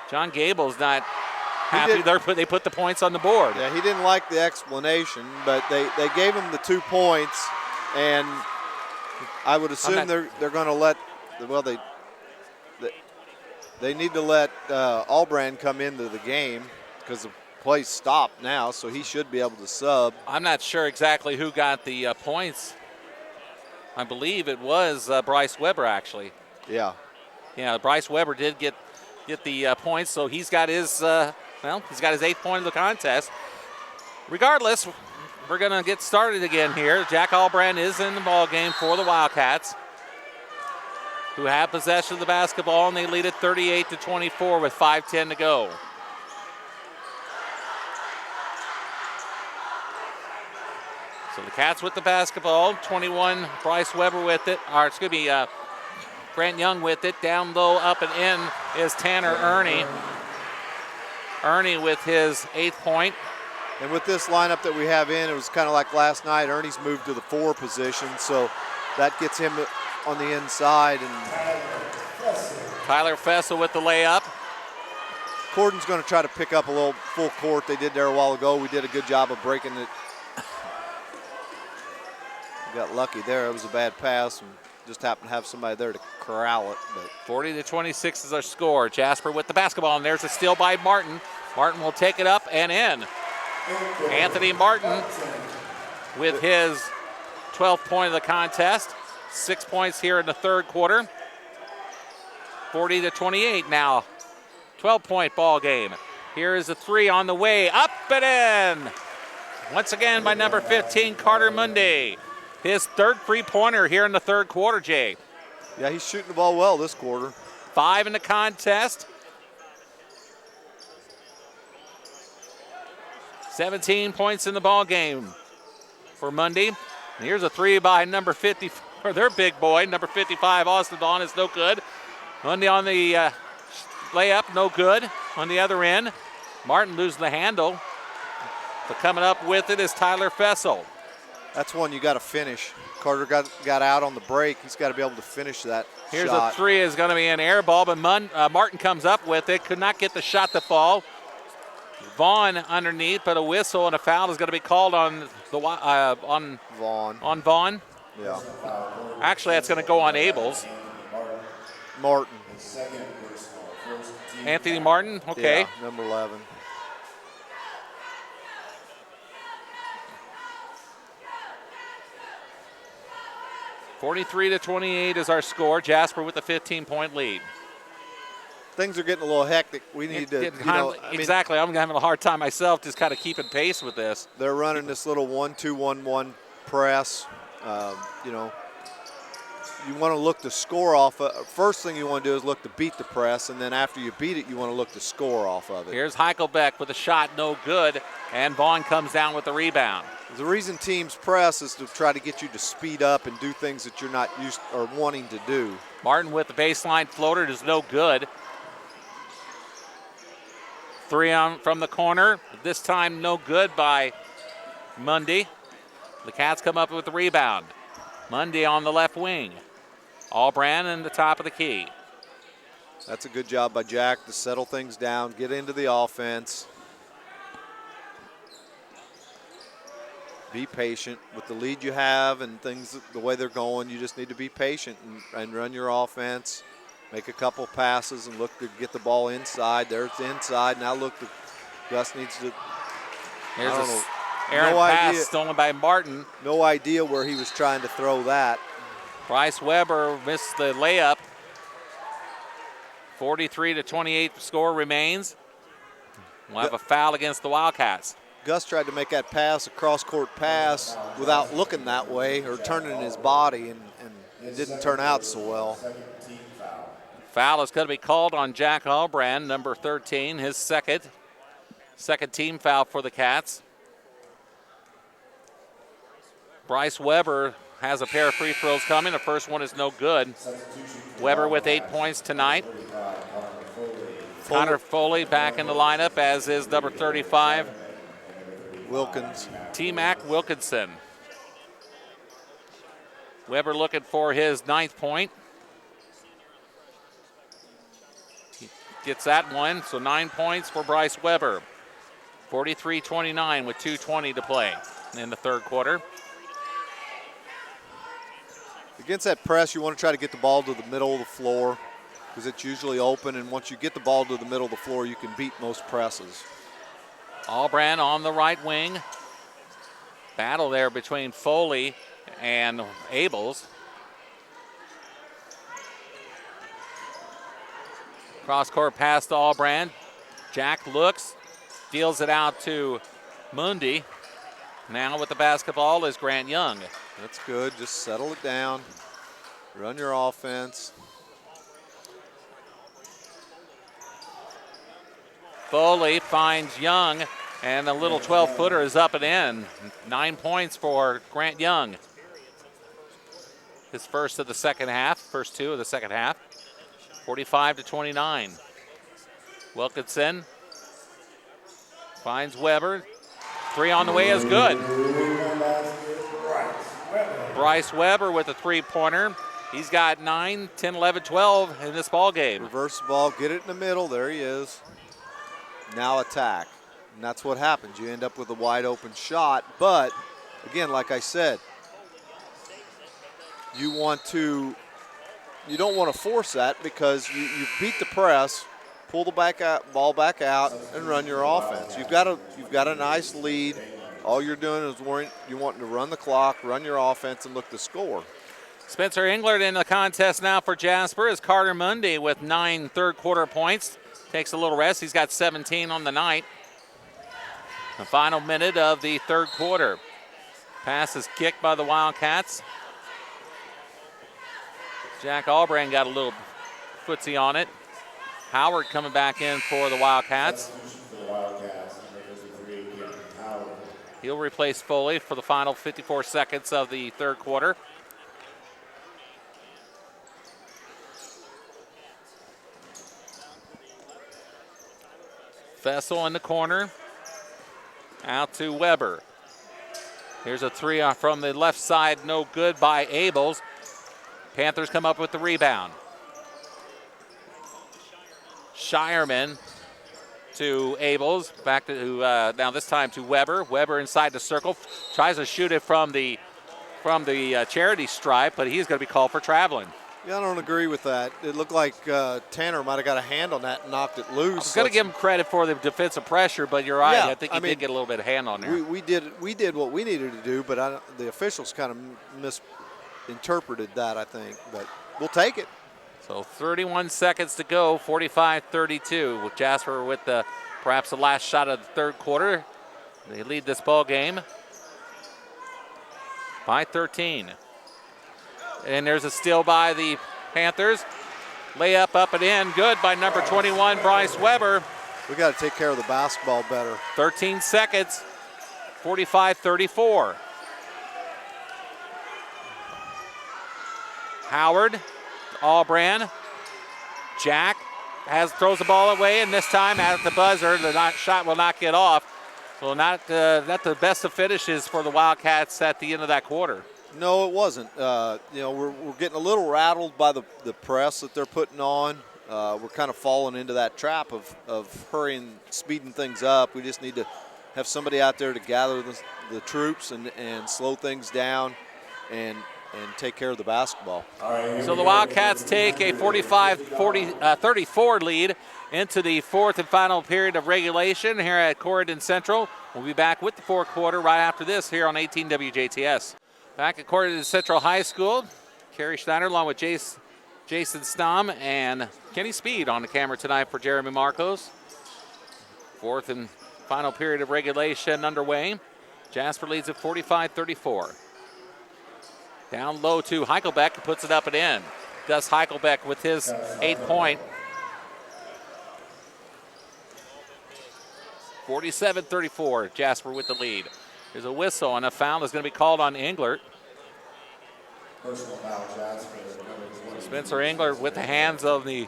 B: John Gable's not happy. They put the points on the board.
C: Yeah, he didn't like the explanation, but they gave him the 2 points, and I would assume they're going to let, well, they need to let Allbrand come into the game because the play stopped now, so he should be able to sub.
B: I'm not sure exactly who got the points. I believe it was Bryce Weber, actually.
C: Yeah.
B: Yeah, Bryce Weber did get the points, so he's got his he's got his 8th point of the contest. Regardless, we're going to get started again here. Jack Allbrand is in the ball game for the Wildcats, who have possession of the basketball, and they lead it 38-24 with 5:10 to go. So the Cats with the basketball, 21, Bryce Weber with it, or it's going to be Grant Young with it. Down low, up and in is Tanner Ernie. Ernie with his 8th point.
C: And with this lineup that we have in, it was kind of like last night. Ernie's moved to the 4 position, so that gets him on the inside. And
B: Tyler Fessel with the layup.
C: Corydon's going to try to pick up a little full court. They did there a while ago. We did a good job of breaking it. We got lucky there. It was a bad pass and just happened to have somebody there to corral it. But
B: 40-26 is our score. Jasper with the basketball, and there's a steal by Martin. Martin will take it up and in. Anthony Martin with his 12th point of the contest. 6 points here in the 3rd quarter. 40-28 now. 12-point ball game. Here is a 3 on the way. Up and in. Once again by number 15, Carter Mundy. His 3rd three-pointer here in the 3rd quarter, Jay.
C: Yeah, he's shooting the ball well this quarter.
B: 5 in the contest. 17 points in the ball game for Mundy. And here's a 3 by number 50, or their big boy, number 55, Austin Vaughn, is no good. Mundy on the layup, no good. On the other end, Martin losing the handle. But coming up with it is Tyler Fessel.
C: That's one you got to finish. Carter got out on the break. He's got to be able to finish that
B: Here's
C: shot.
B: A 3 is going to be an air ball, but Martin comes up with it. Could not get the shot to fall. Vaughn underneath, but a whistle and a foul is going to be called on
C: Vaughn.
B: On Vaughn.
C: Yeah.
B: Actually, that's going to go on Abels.
C: Martin.
B: Anthony Martin. Okay.
C: Yeah, number 11.
B: (43-28) is our score. Jasper with the 15-point lead.
C: Things are getting a little hectic. We need to,
B: exactly. I'm having a hard time myself just kind of keeping pace with this.
C: They're running this little 1-2-1-1 press. You want to look to score off. First thing you want to do is look to beat the press, and then after you beat it, you want to look to score off of it.
B: Here's Heichelbeck with a shot, no good, and Vaughn comes down with the rebound.
C: The reason teams press is to try to get you to speed up and do things that you're not used or wanting to do.
B: Martin with the baseline floater is no good. 3 on from the corner. This time no good by Mundy. The Cats come up with the rebound. Mundy on the left wing. Allbrand in the top of the key.
C: That's a good job by Jack to settle things down, get into the offense. Be patient with the lead you have and things the way they're going. You just need to be patient and run your offense. Make a couple passes and look to get the ball inside. There's the inside. Now look, Gus needs to.
B: Here's an errant pass stolen by Martin.
C: No idea where he was trying to throw that.
B: Bryce Weber missed the layup. 43-28 score remains. We'll have a foul against the Wildcats.
C: Gus tried to make that pass, a cross-court pass, without looking that way or turning his body, and it didn't turn out so well.
B: Foul is going to be called on Jack Albrand, number 13, his second team foul for the Cats. Bryce Weber has a pair of free throws coming. The first one is no good. Weber with 8 points tonight. Connor Foley back in the lineup, as is number 35.
C: Wilkins.
B: T-Mac Wilkinson. Weber looking for his 9th point. He gets that one, so 9 points for Bryce Weber. 43-29 with 2:20 to play in the third quarter.
C: Against that press, you want to try to get the ball to the middle of the floor because it's usually open, and once you get the ball to the middle of the floor, you can beat most presses.
B: Albrand on the right wing. Battle there between Foley and Abels. Cross-court pass to Albrand. Jack looks, deals it out to Mundy. Now with the basketball is Grant Young.
C: That's good. Just settle it down. Run your offense.
B: Foley finds Young, and the little 12-footer is up and in. 9 points for Grant Young. His first of the second half, first two of the second half. 45-29. Wilkinson finds Weber. 3 on the way is good. Bryce Weber with a three-pointer. He's got 9, 10, 11, 12 in this ball game.
C: Reverse the ball, get it in the middle. There he is. Now attack. And that's what happens. You end up with a wide open shot. But, again, like I said, you don't want to force that because you beat the press, pull the ball back out, and run your offense. You've got a nice lead. All you're doing is you want to run the clock, run your offense, and look to score.
B: Spencer Englert in the contest now for Jasper is Carter Mundy with 9 third-quarter points. Takes a little rest. He's got 17 on the night. The final minute of the third quarter. Pass is kicked by the Wildcats. Jack Albrand got a little footsie on it. Howard coming back in for the Wildcats. He'll replace Foley for the final 54 seconds of the third quarter. Fessel in the corner. Out to Weber. Here's a three from the left side, no good by Abels. Panthers come up with the rebound. Shireman to Abels, back to now this time to Weber. Weber inside the circle, tries to shoot it from the charity stripe, but he's going to be called for traveling.
C: Yeah, I don't agree with that. It looked like Tanner might have got a hand on that and knocked it loose.
B: I was going to give him credit for the defensive pressure, but you're right.
C: Yeah,
B: I think he did get a little bit of hand on there.
C: We did what we needed to do, but the officials kind of misinterpreted that, I think. But we'll take it.
B: So 31 seconds to go, 45-32, with Jasper with perhaps the last shot of the third quarter. They lead this ball game by 13. And there's a steal by the Panthers. Layup up and in, good by number 21, Bryce Weber.
C: We got to take care of the basketball better.
B: 13 seconds, 45-34. Howard, Albrand, Jack throws the ball away, and this time at the buzzer, the shot will not get off. So not the best of finishes for the Wildcats at the end of that quarter.
C: No, it wasn't. We're getting a little rattled by the press that they're putting on. We're kind of falling into that trap of hurrying, speeding things up. We just need to have somebody out there to gather the troops and slow things down and take care of the basketball.
B: So the Wildcats take a 34 lead into the fourth and final period of regulation here at Corydon Central. We'll be back with the fourth quarter right after this here on 18 WJTS. Back at Corydon Central High School, Carey Schneider along with Jason Stamm and Kenny Speed on the camera tonight for Jeremy Marcos. Fourth and final period of regulation underway. Jasper leads at 45-34. Down low to Heichelbeck, puts it up and in. Gus Heichelbeck with his 8-point. 47-34, Jasper with the lead. There's a whistle, and a foul is going to be called on Englert.
D: Personal foul, Jasper.
B: Spencer Englert with the hands of the.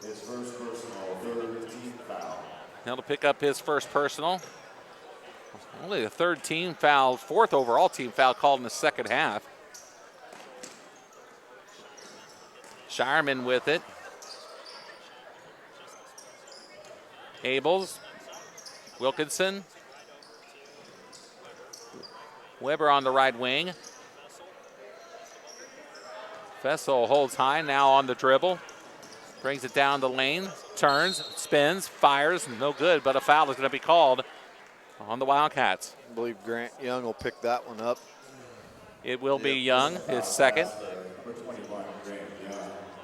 D: His first personal, third team foul.
B: Now to pick up his first personal. Only the third team foul, fourth overall team foul called in the second half. Shireman with it. Abels. Wilkinson. Weber on the right wing. Fessel holds high now on the dribble. Brings it down the lane. Turns, spins, fires. No good, but a foul is going to be called on the Wildcats.
C: I believe Grant Young will pick that one up.
B: It will be Young, his second.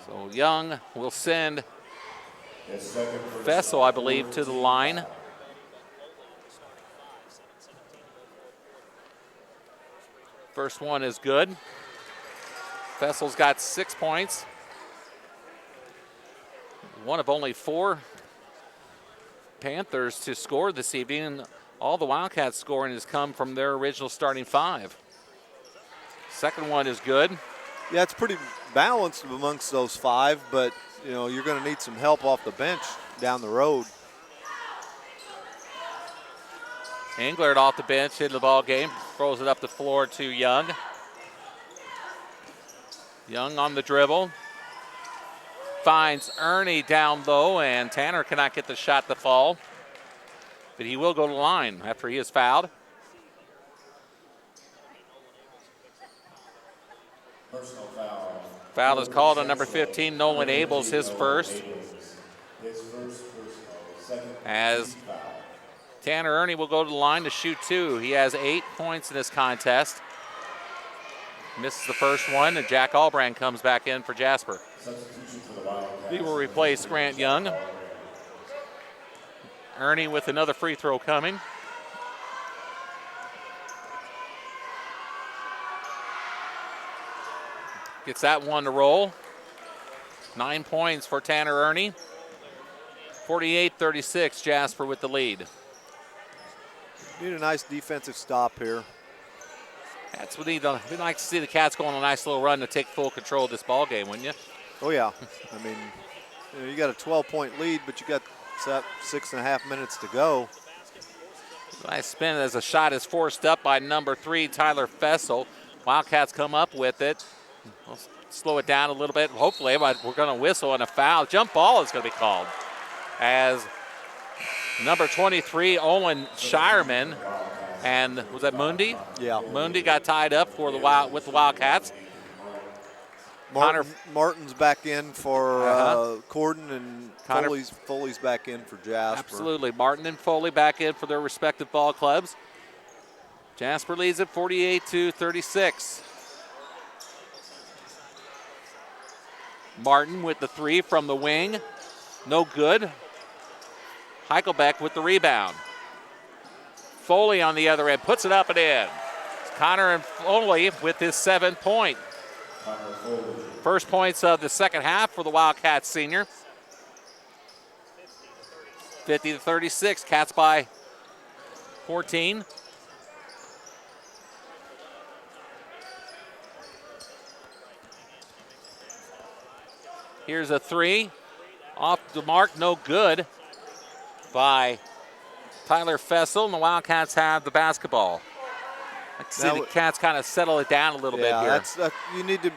B: So Young will send Fessel, I believe, to the line. First one is good. Fessel's got 6 points. One of only 4 Panthers to score this evening. All the Wildcats scoring has come from their original starting 5. Second one is good.
C: Yeah, it's pretty balanced amongst those 5, but you're going to need some help off the bench down the road.
B: Englert off the bench into the ball game, throws it up the floor to Young. Young on the dribble. Finds Ernie down low, and Tanner cannot get the shot to fall. But he will go to the line after he is fouled.
D: Personal foul.
B: Foul is called on number 15, Nolan Abels, his first.
D: His first personal, second
B: As
D: foul.
B: Tanner Ernie will go to the line to shoot 2. He has 8 points in this contest. Misses the first one, and Jack Albrand comes back in for Jasper.
D: Substitution for the Wildcats.
B: He will replace Grant Young. Ernie with another free throw coming. Gets that one to roll. 9 points for Tanner Ernie. 48-36, Jasper with the lead.
C: Need a nice defensive stop here.
B: That's what we'd like to see the Cats go on a nice little run to take full control of this ball game, wouldn't you?
C: Oh, yeah. I mean, you got a 12-point lead, but you got 6.5 minutes to go.
B: Nice spin as a shot is forced up by number 3, Tyler Fessel. Wildcats come up with it. We'll slow it down a little bit, hopefully, but we're going to whistle and a foul. Jump ball is going to be called as number 23, Owen Shireman, and was that Mundy?
C: Yeah.
B: Mundy got tied up for with the Wildcats.
C: Martin's back in for Corydon, and Foley's back in for Jasper.
B: Absolutely. Martin and Foley back in for their respective ball clubs. Jasper leads at 48-36. Martin with the 3 from the wing. No good. Heichelbeck with the rebound. Foley on the other end puts it up and in. Connor and Foley with his 7th point. First points of the second half for the Wildcats senior. 50-36, Cats by 14. Here's a 3. Off the mark, no good by Tyler Fessel, and the Wildcats have the basketball. I can see the Cats kind of settle it down a little bit here.
C: You need to,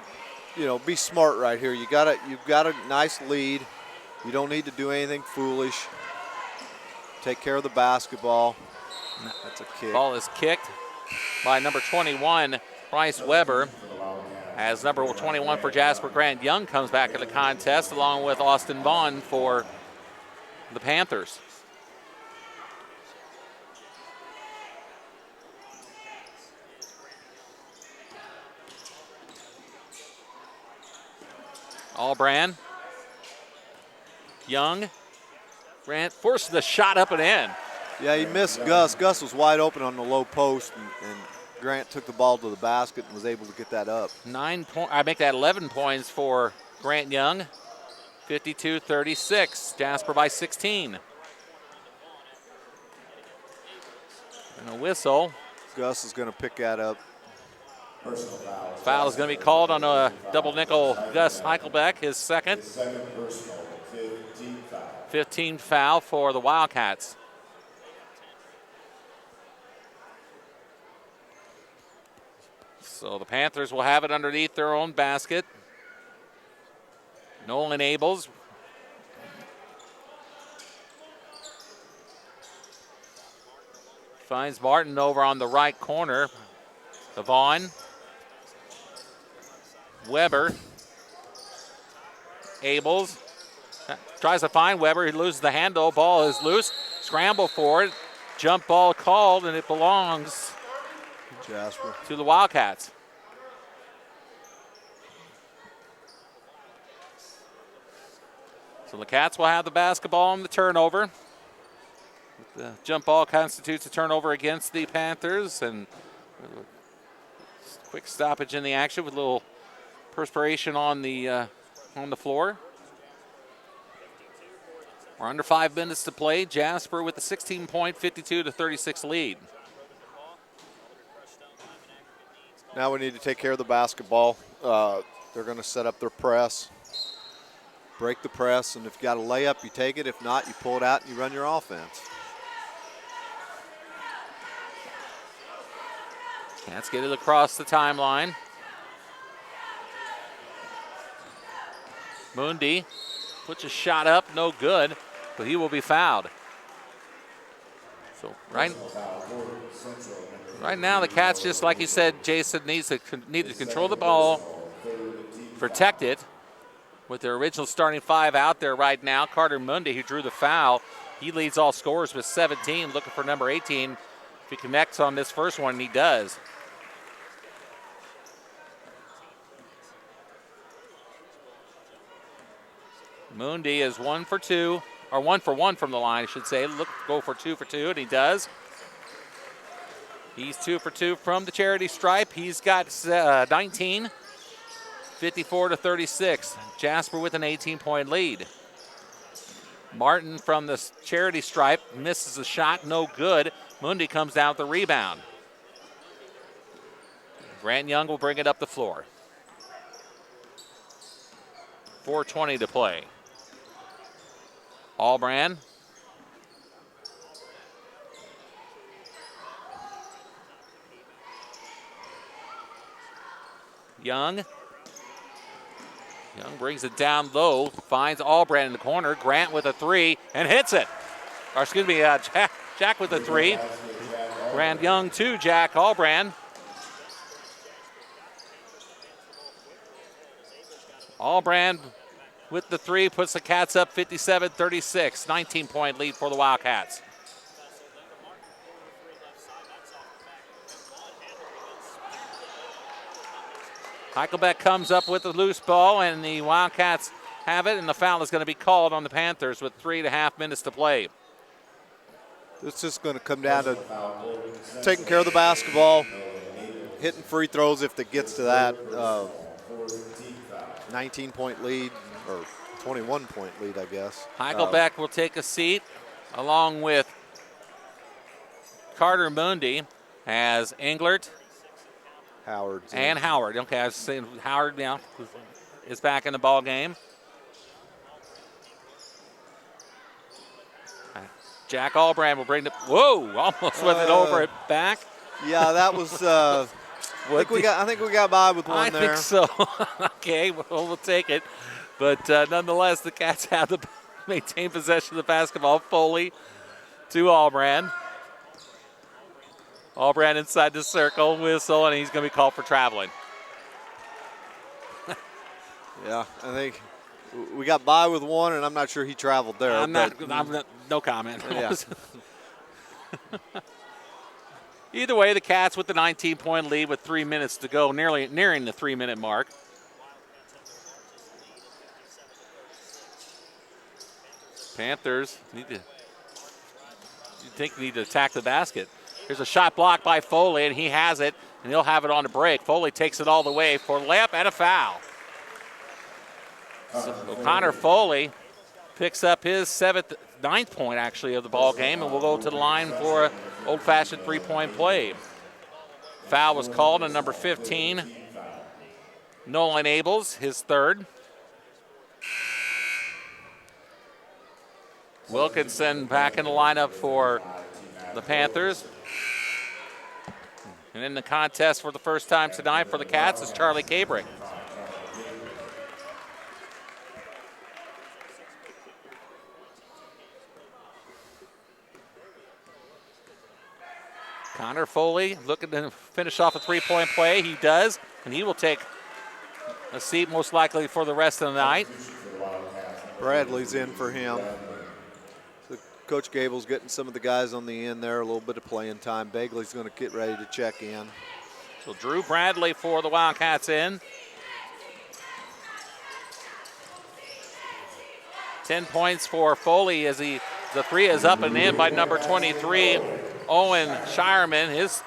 C: be smart right here. You've got a nice lead. You don't need to do anything foolish. Take care of the basketball. That's a kick.
B: Ball is kicked by number 21, Bryce Weber, as number 21 for Jasper, Grant Young, comes back in the contest, along with Austin Vaughn for the Panthers. Albrand. Young. Grant forces the shot up and in.
C: Yeah, he missed Gus. Gus was wide open on the low post, and Grant took the ball to the basket and was able to get that up.
B: 9 points. I make that 11 points for Grant Young, 52-36. Jasper by 16. And a whistle.
C: Gus is going to pick that up.
B: Foul is going to be called on a double nickel Gus Heichelbeck, his second. 15 foul for the Wildcats. So the Panthers will have it underneath their own basket. Nolan Abels. Finds Martin over on the right corner. Vaughn. Weber. Abels. Tries to find Weber. He loses the handle. Ball is loose. Scramble for it. Jump ball called, and it belongs
C: Jasper
B: to the Wildcats. So the Cats will have the basketball on the turnover. The jump ball constitutes a turnover against the Panthers, and quick stoppage in the action with a little perspiration on the floor. We're under 5 minutes to play. Jasper with a 16-point, 52-36 lead.
C: Now we need to take care of the basketball. They're going to set up their press, break the press, and if you got a layup, you take it. If not, you pull it out and you run your offense.
B: Cats get it across the timeline. Mundi puts a shot up, no good, but he will be fouled. So right now the Cats, just like you said, Jason, need to control the ball, protect it. With their original starting 5 out there right now, Carter Mundi, who drew the foul, he leads all scorers with 17, looking for number 18. If he connects on this first one, he does. Mundi is 1 for 2, or 1 for 1 from the line, I should say. Go for 2 for 2, and he does. He's 2 for 2 from the charity stripe. He's got 19, 54-36. Jasper with an 18-point lead. Martin from the charity stripe misses a shot, no good. Mundi comes down with the rebound. Grant Young will bring it up the floor. 4:20 to play. Allbrand. Young brings it down low, finds Allbrand in the corner. Grant with a 3 and hits it. Or excuse me, Jack with a 3. Grant Young to Jack Allbrand. Allbrand with the 3 puts the Cats up 57-36. 19-point lead for the Wildcats. Heichelbeck comes up with the loose ball, and the Wildcats have it, and the foul is going to be called on the Panthers with 3.5 minutes to play.
C: It's just going to come down to taking care of the basketball, hitting free throws if it gets to that 19-point lead, or 21-point lead, I guess.
B: Heichelbeck will take a seat along with Carter Mundi as Englert.
C: Howard.
B: And Howard. Okay, I was saying Howard now is back in the ball game. Jack Allbrand will bring the, whoa, almost with it over it back.
C: Yeah, that was, I think we got by with one there.
B: I think so. Okay, we'll take it. But nonetheless, the Cats have to maintain possession of the basketball. Foley to Allbrand. Allbrand inside the circle, whistle, and he's going to be called for traveling.
C: Yeah, I think we got by with one, and I'm not sure he traveled there.
B: I'm not, no comment.
C: Yeah.
B: Either way, the Cats with the 19-point lead with 3 minutes to go, nearing the 3-minute mark. Panthers need to attack the basket. Here's a shot blocked by Foley, and he has it, and he'll have it on the break. Foley takes it all the way for a layup and a foul. So O'Connor Foley picks up his ninth point actually of the ball game, and we'll go to the line for an old-fashioned three-point play. Foul was called on number 15, Nolan Abels, his third. Wilkinson back in the lineup for the Panthers. And in the contest for the first time tonight for the Cats is Charlie Cabrick. Connor Foley looking to finish off a three-point play. He does, and he will take a seat most likely for the rest of the night.
C: Bradley's in for him. So Coach Gable's getting some of the guys on the end there, a little bit of playing time. Bagley's going to get ready to check in.
B: So Drew Bradley for the Wildcats in. 10 points for Foley as the three is up and in by number 23, Owen Shireman, his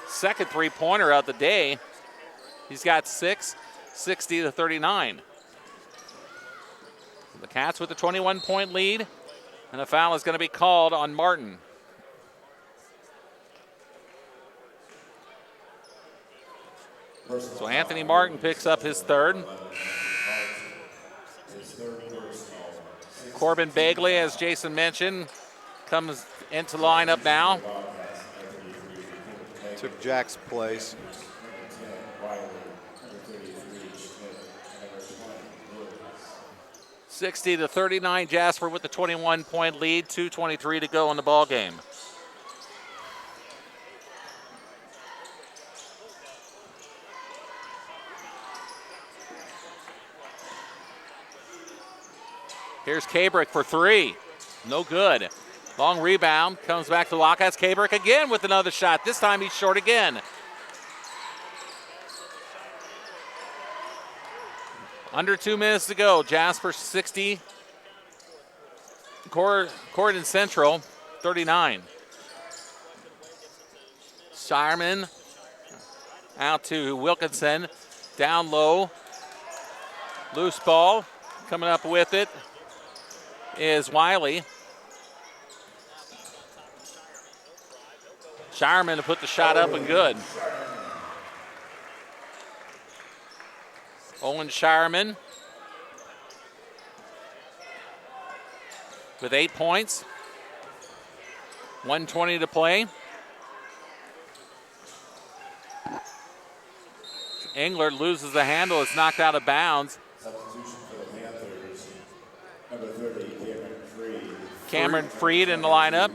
B: second three-pointer of the day. He's got 6, 60-39. The Cats with a 21-point lead, and a foul is going to be called on Martin. So Anthony Martin picks up his third. Corbin Bagley, as Jason mentioned, comes into lineup now.
C: Took Jack's place.
B: (60-39) Jasper with the 21-point lead. 2:23 to go in the ball game. Here's Cabrick for three. No good. Long rebound. Comes back to the Wildcats. Cabrick again with another shot. This time he's short again. Under 2 minutes to go. Jasper 60. Corydon Central 39. Shireman out to Wilkinson. Down low. Loose ball. Coming up with it is Wiley. Shireman to put the shot up and good. Owen Shireman with 8 points. 1:20 to play. Engler loses the handle. It's knocked out of bounds.
D: Substitution for the Panthers, number 30, Cameron Freed.
B: Cameron Freed in the lineup.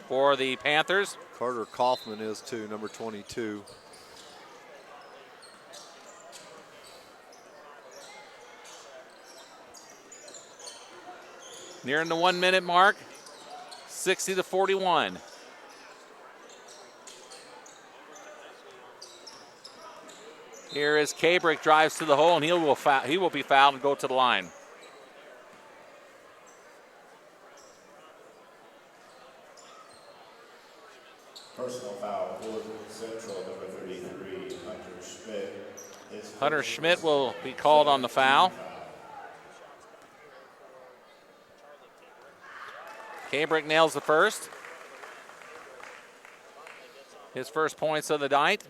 B: For the Panthers.
C: Carter Kaufman is too, number 22.
B: Nearing the 1 minute mark. 60-41. Here is Cabrick, drives to the hole, and he will be fouled and go to the line.
D: Personal foul, Corydon Central, number 33, Hunter Schmidt.
B: Hunter Schmidt will be called on the foul. Cabrick nails the first. His first points of the night.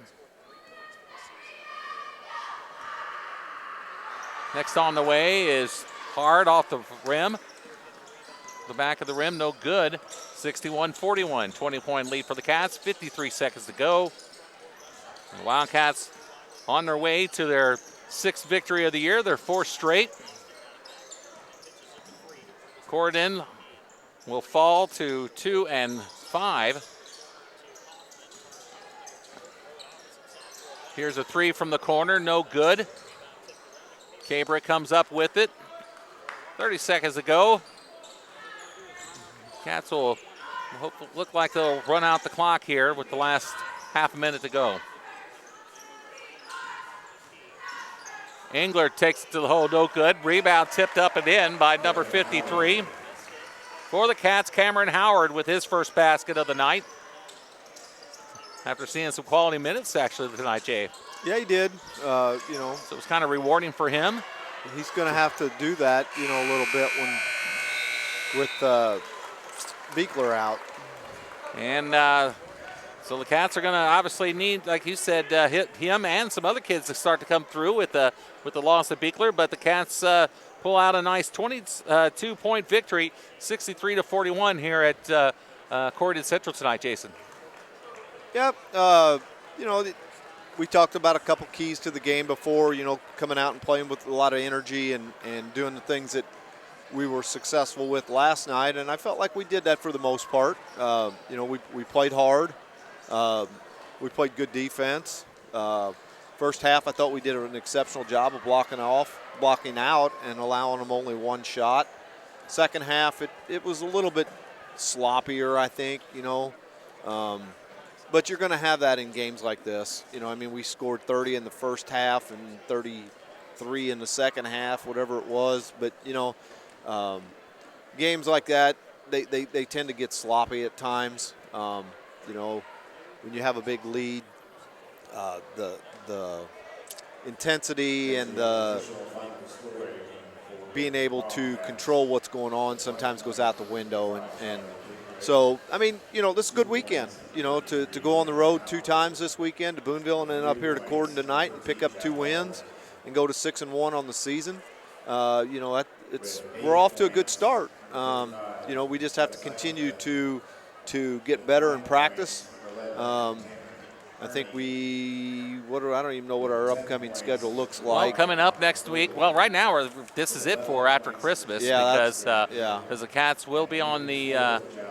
B: Next on the way is Hard off the rim. The back of the rim, no good. 61-41, 20-point lead for the Cats. 53 seconds to go. And the Wildcats on their way to their 6th victory of the year, their 4th straight. Corydon will fall to 2-5. Here's a three from the corner, no good. Cabrick comes up with it. 30 seconds to go. Cats will look like they'll run out the clock here with the last half a minute to go. Engler takes it to the hole, no good. Rebound tipped up and in by number 53. For the Cats, Cameron Howard with his first basket of the night. after seeing some quality minutes actually tonight, Jay.
C: Yeah, he did.
B: So it was kind of rewarding for him.
C: He's going to have to do that, a little bit with Beekler out.
B: And so the Cats are going to obviously need, like you said, hit him and some other kids to start to come through with the loss of Beekler. But the Cats pull out a nice 22-point victory, 63-41 here at Corydon Central tonight, Jason.
C: Yep. We talked about a couple keys to the game before, coming out and playing with a lot of energy and doing the things that we were successful with last night. And I felt like we did that for the most part. We played hard. We played good defense. First half, I thought we did an exceptional job of blocking out, and allowing them only one shot. Second half, it was a little bit sloppier, I think, But you're going to have that in games like this. We scored 30 in the first half and 33 in the second half, whatever it was. But, games like that, they tend to get sloppy at times. When you have a big lead, the intensity and the being able to control what's going on sometimes goes out the window. And so, this is a good weekend, to go on the road 2 times this weekend to Boonville and then up here to Corydon tonight and pick up 2 wins and go to 6-1 on the season. We're off to a good start. We just have to continue to get better in practice. I think I don't even know what our upcoming schedule looks like.
B: Well, coming up next week, right now this is it for after Christmas, because the Cats will be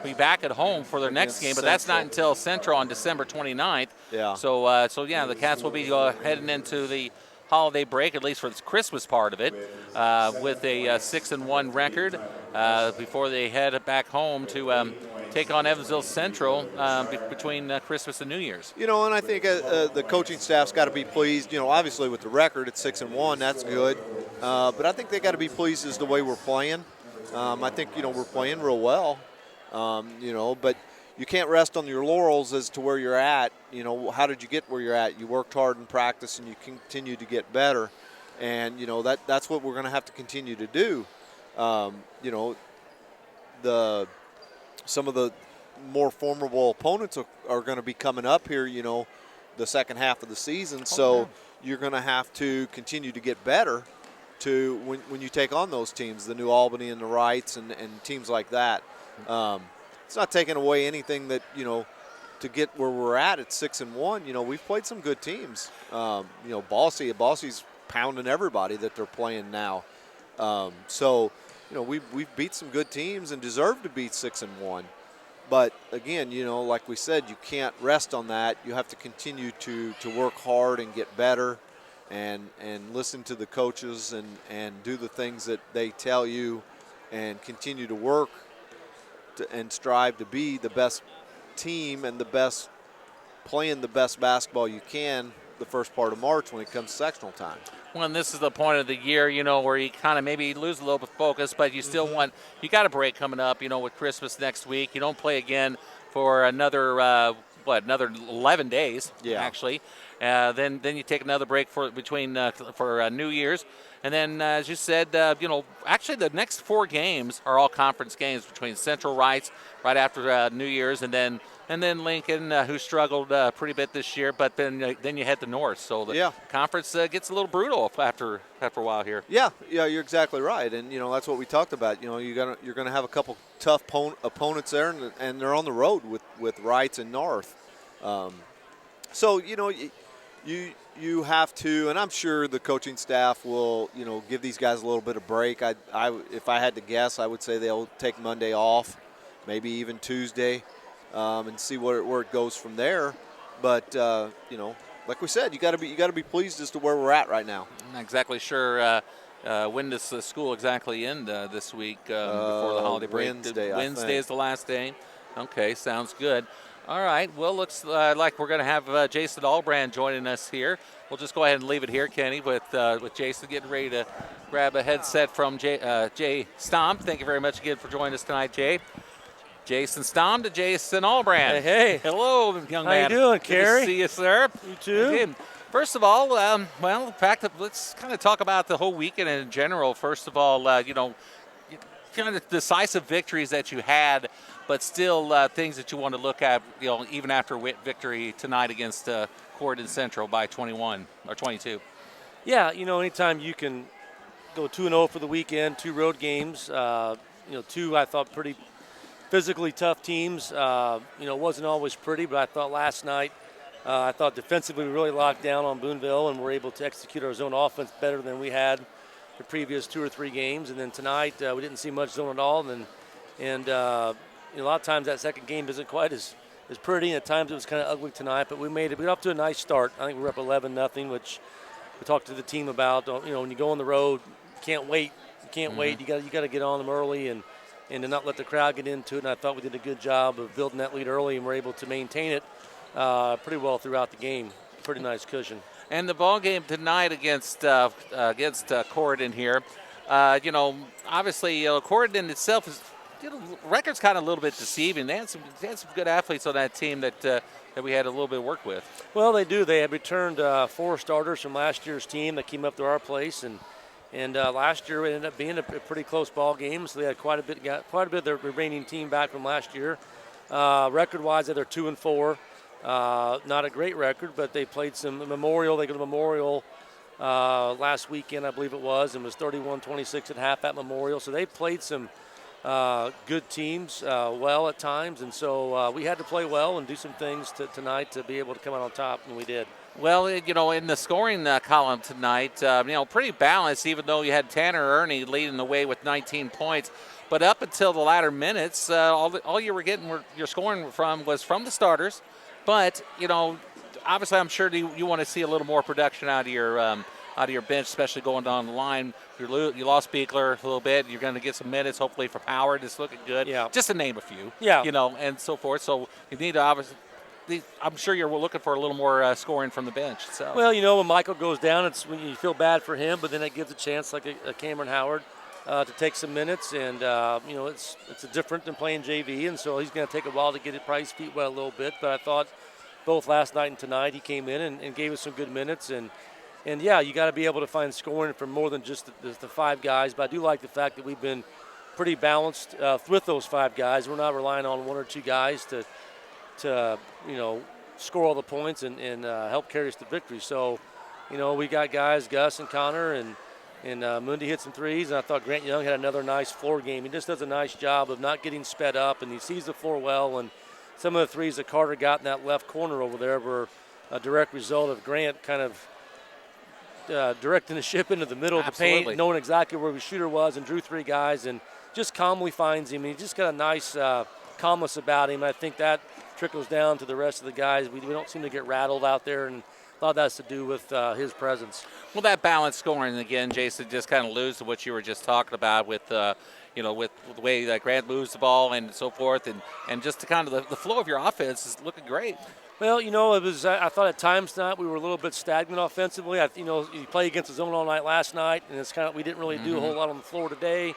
B: be back at home for their next game, but that's not until Central on December 29th.
C: Yeah.
B: So the Cats will be heading into the holiday break, at least for the Christmas part of it, with a 6-1 record before they head back home to take on Evansville Central between Christmas and New Year's.
C: And I think the coaching staff's got to be pleased. Obviously with the record at 6-1, that's good. But I think they got to be pleased as the way we're playing. I think we're playing real well. But you can't rest on your laurels as to where you're at. How did you get where you're at? You worked hard in practice and you continue to get better. And that's what we're going to have to continue to do. Some of the more formidable opponents are going to be coming up here, the second half of the season. So you're going to have to continue to get better to when you take on those teams, the New Albany and the Wrights and teams like that. It's not taking away anything that, to get where we're at 6-1. We've played some good teams. Bossy's pounding everybody that they're playing now. We've beat some good teams and deserve to beat 6-1. But again, like we said, you can't rest on that. You have to continue to work hard and get better and listen to the coaches and do the things that they tell you and continue to work and strive to be the best team and playing the best basketball you can the first part of March when it comes sectional time.
B: Well, and this is the point of the year, where you kind of maybe lose a little bit of focus, but you still you got a break coming up, with Christmas next week. You don't play again for another 11 days, actually. Then you take another break for New Year's. And then, as you said, actually the next 4 games are all conference games between Central Wrights right after New Year's, and then Lincoln, who struggled pretty bit this year, but then you head to North. So the conference gets a little brutal after a while here. Yeah,
C: you're exactly right, and that's what we talked about. You're gonna have a couple tough opponents there, and they're on the road with Wrights and North. So you have to, and I'm sure the coaching staff will give these guys a little bit of break. If I had to guess, I would say they'll take Monday off, maybe even Tuesday. And see where it goes from there, but like we said, you got to be pleased as to where we're at right now.
B: I'm not exactly sure when does the school exactly end this week before the holiday break. Wednesday is the last day. Okay, sounds good. All right. Well, looks like we're going to have Jason Allbrand joining us here. We'll just go ahead and leave it here, Kenny, with Jason getting ready to grab a headset from Jay Stamm. Thank you very much again for joining us tonight, Jay. Jason Stamm to Jason Allbrand.
E: Hey.
B: Hello, young man.
E: How you doing,
B: Good
E: Carey?
B: to see you, sir.
E: You too.
B: Okay. First of all, well, in fact, let's kind of talk about the whole weekend in general. First of all, kind of decisive victories that you had, but still things that you want to look at, even after victory tonight against Corydon Central by 21 or 22.
E: Yeah, anytime you can go 2-0 for the weekend, 2 road games, 2 I thought pretty physically tough teams. It wasn't always pretty, but I thought last night, I thought defensively we really locked down on Boonville and were able to execute our zone offense better than we had the previous 2 or 3 games. And then tonight we didn't see much zone at all. And a lot of times that second game isn't quite as pretty. And at times it was kind of ugly tonight, but we got off to a nice start. I think we were up 11-0, which we talked to the team about. When you go on the road, you can't wait. You can't wait. You got to get on them early and to not let the crowd get into it. And I thought we did a good job of building that lead early, and we're able to maintain it pretty well throughout the game. Pretty nice cushion.
B: And the ball game tonight against Corydon here, obviously Corydon itself record's kind of a little bit deceiving. They had some good athletes on that team that we had a little bit of work with.
E: Well, they do. They had returned 4 starters from last year's team that came up to our place, and last year it ended up being a pretty close ball game. So they had quite a bit of their remaining team back from last year. Record-wise, they're 2-4. Not a great record, but they played some Memorial. They go to Memorial last weekend, I believe it was, and was 31-26 at half at Memorial. So they played some good teams well at times, and so we had to play well and do some things tonight to be able to come out on top, and we did.
B: Well, in the scoring column tonight, pretty balanced, even though you had Tanner Ernie leading the way with 19 points. But up until the latter minutes, all you were getting your scoring was from the starters. But, obviously I'm sure you want to see a little more production out of your bench, especially going down the line. You lost Beekler a little bit. You're going to get some minutes, hopefully, for Howard. It's looking good.
E: Yeah.
B: Just to name a few.
E: Yeah.
B: And so forth. So you need to obviously – I'm sure you're looking for a little more scoring from the bench. So.
E: Well, when Michael goes down, it's when you feel bad for him, but then it gives a chance, like a Cameron Howard, to take some minutes. And, it's different than playing JV, and so he's going to take a while to get his feet wet a little bit. But I thought both last night and tonight he came in and gave us some good minutes. And yeah, you got to be able to find scoring from more than just the 5 guys. But I do like the fact that we've been pretty balanced with those 5 guys. We're not relying on 1 or 2 guys to score all the points and help carry us to victory. So, we got guys, Gus and Connor, and Mundi hit some threes, and I thought Grant Young had another nice floor game. He just does a nice job of not getting sped up, and he sees the floor well. And some of the threes that Carter got in that left corner over there were a direct result of Grant kind of directing the ship into the middle of the paint, knowing exactly where the shooter was, and drew 3 guys and just calmly finds him. He just got a nice calmness about him. I think that trickles down to the rest of the guys. We don't seem to get rattled out there, and a lot of that's to do with his presence.
B: Well, that balanced scoring, again, Jason, just kind of alludes to what you were just talking about with with the way that Grant moves the ball and so forth, and just the kind of the flow of your offense is looking great.
E: Well, it was. I thought at times tonight we were a little bit stagnant offensively. You play against the zone all night last night, and it's kind of we didn't really do a whole lot on the floor today. It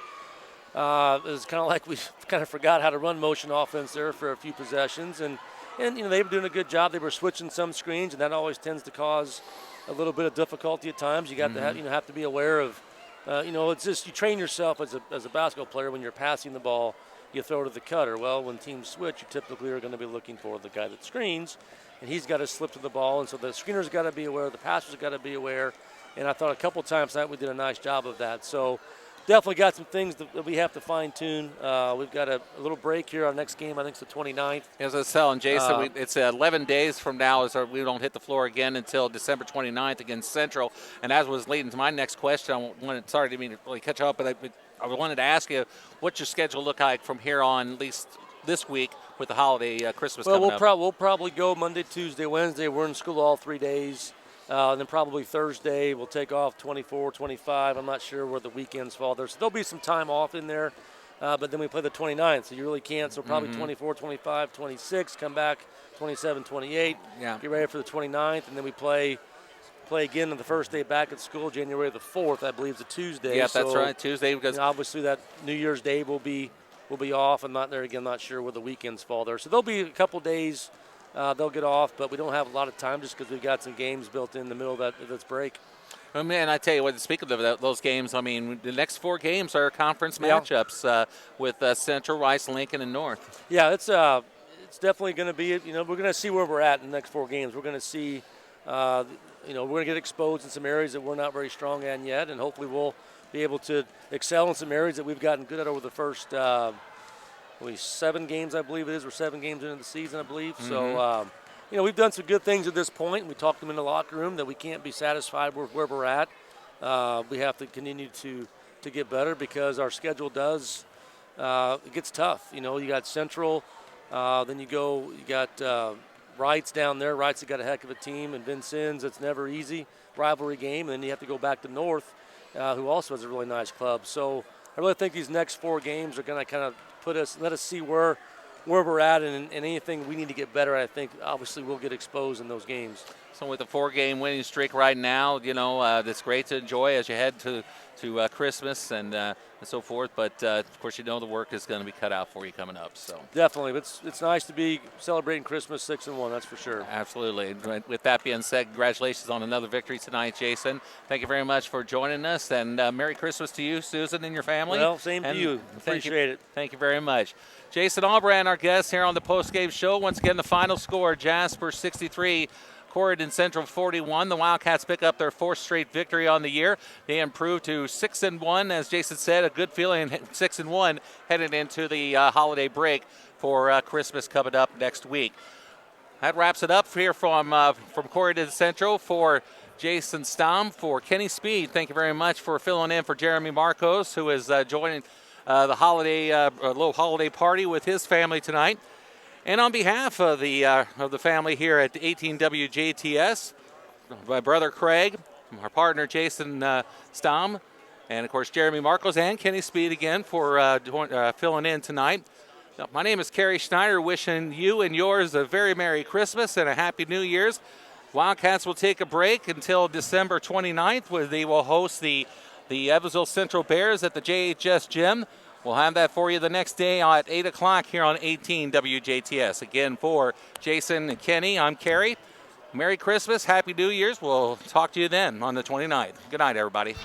E: was kind of like we kind of forgot how to run motion offense there for a few possessions, and they were doing a good job. They were switching some screens, and that always tends to cause a little bit of difficulty at times. You got to have to be aware of. It's just you train yourself as a basketball player when you're passing the ball. You throw to the cutter. Well, when teams switch, you typically are going to be looking for the guy that screens, and he's got to slip to the ball. And so the screener's got to be aware, the passer's got to be aware. And I thought a couple times tonight we did a nice job of that. So definitely got some things that we have to fine-tune. We've got a little break here. Our next game, I think, is the 29th.
B: As I was telling Jason, it's 11 days from now. We don't hit the floor again until December 29th against Central. And as was leading to my next question, sorry to really catch up, but I wanted to ask you, what's your schedule look like from here on, at least this week, with the holiday Christmas coming up?
E: We'll probably go Monday, Tuesday, Wednesday. We're in school all 3 days. And then probably Thursday we'll take off 24, 25. I'm not sure where the weekends fall there. So there'll be some time off in there. But then we play the 29th, so you really can't. So probably 24, 25, 26, come back 27, 28.
B: Yeah.
E: Get ready for the 29th, and then we play again on the first day back at school, January the 4th, I believe, is a Tuesday.
B: Yeah, that's right, Tuesday. Because
E: obviously that New Year's Day will be will be off. I'm not there again. Not sure where the weekends fall there. So there'll be a couple days they'll get off, but we don't have a lot of time just because we've got some games built in the middle of this break.
B: Oh, man, I tell you what, speaking of those games, I mean, the next 4 games are conference matchups with Central, Rice, Lincoln, and North.
E: Yeah, it's definitely going to be, we're going to see where we're at in the next 4 games. We're going to see, we're going to get exposed in some areas that we're not very strong in yet, and hopefully we'll be able to excel in some areas that we've gotten good at over the first 7 games, I believe it is. We're 7 games into the season, I believe. Mm-hmm. So, we've done some good things at this point. We talked them in the locker room that we can't be satisfied with where we're at. We have to continue to get better because our schedule does it gets tough. You got Central, then you got Wright's down there. Wright's got a heck of a team, and Vincennes, it's never easy. Rivalry game, and then you have to go back to North, who also has a really nice club. So I really think these next 4 games are going to kind of let us see where we're at, and anything we need to get better at, I think obviously we'll get exposed in those games.
B: So with a 4-game winning streak right now, that's great to enjoy as you head to Christmas and so forth. But of course, the work is going to be cut out for you coming up. So
E: definitely, it's nice to be celebrating Christmas 6-1. That's for sure.
B: Absolutely. With that being said, congratulations on another victory tonight, Jason. Thank you very much for joining us, and Merry Christmas to you, Susan, and your family.
E: Well, same to you. Appreciate it.
B: Thank you very much. Jason Albrand, our guest here on the post-game show. Once again, the final score: Jasper 63. Corydon Central 41. The Wildcats pick up their 4th straight victory on the year. They improved to 6-1, as Jason said, a good feeling 6-1 headed into the holiday break for Christmas coming up next week. That wraps it up here from Corydon Central. For Jason Stamm, for Kenny Speed, thank you very much for filling in for Jeremy Marcos, who is joining the little holiday party with his family tonight. And on behalf of the family here at 18 WJTS, my brother Craig, our partner Jason Stamm, and of course Jeremy Marcos and Kenny Speed again for filling in tonight. My name is Carey Schneider, wishing you and yours a very Merry Christmas and a Happy New Year's. Wildcats will take a break until December 29th, where they will host the Evansville Central Bears at the JHS Gym. We'll have that for you the next day at 8 o'clock here on 18 WJTS. Again, for Jason and Kenny, I'm Carey. Merry Christmas, Happy New Year's. We'll talk to you then on the 29th. Good night, everybody.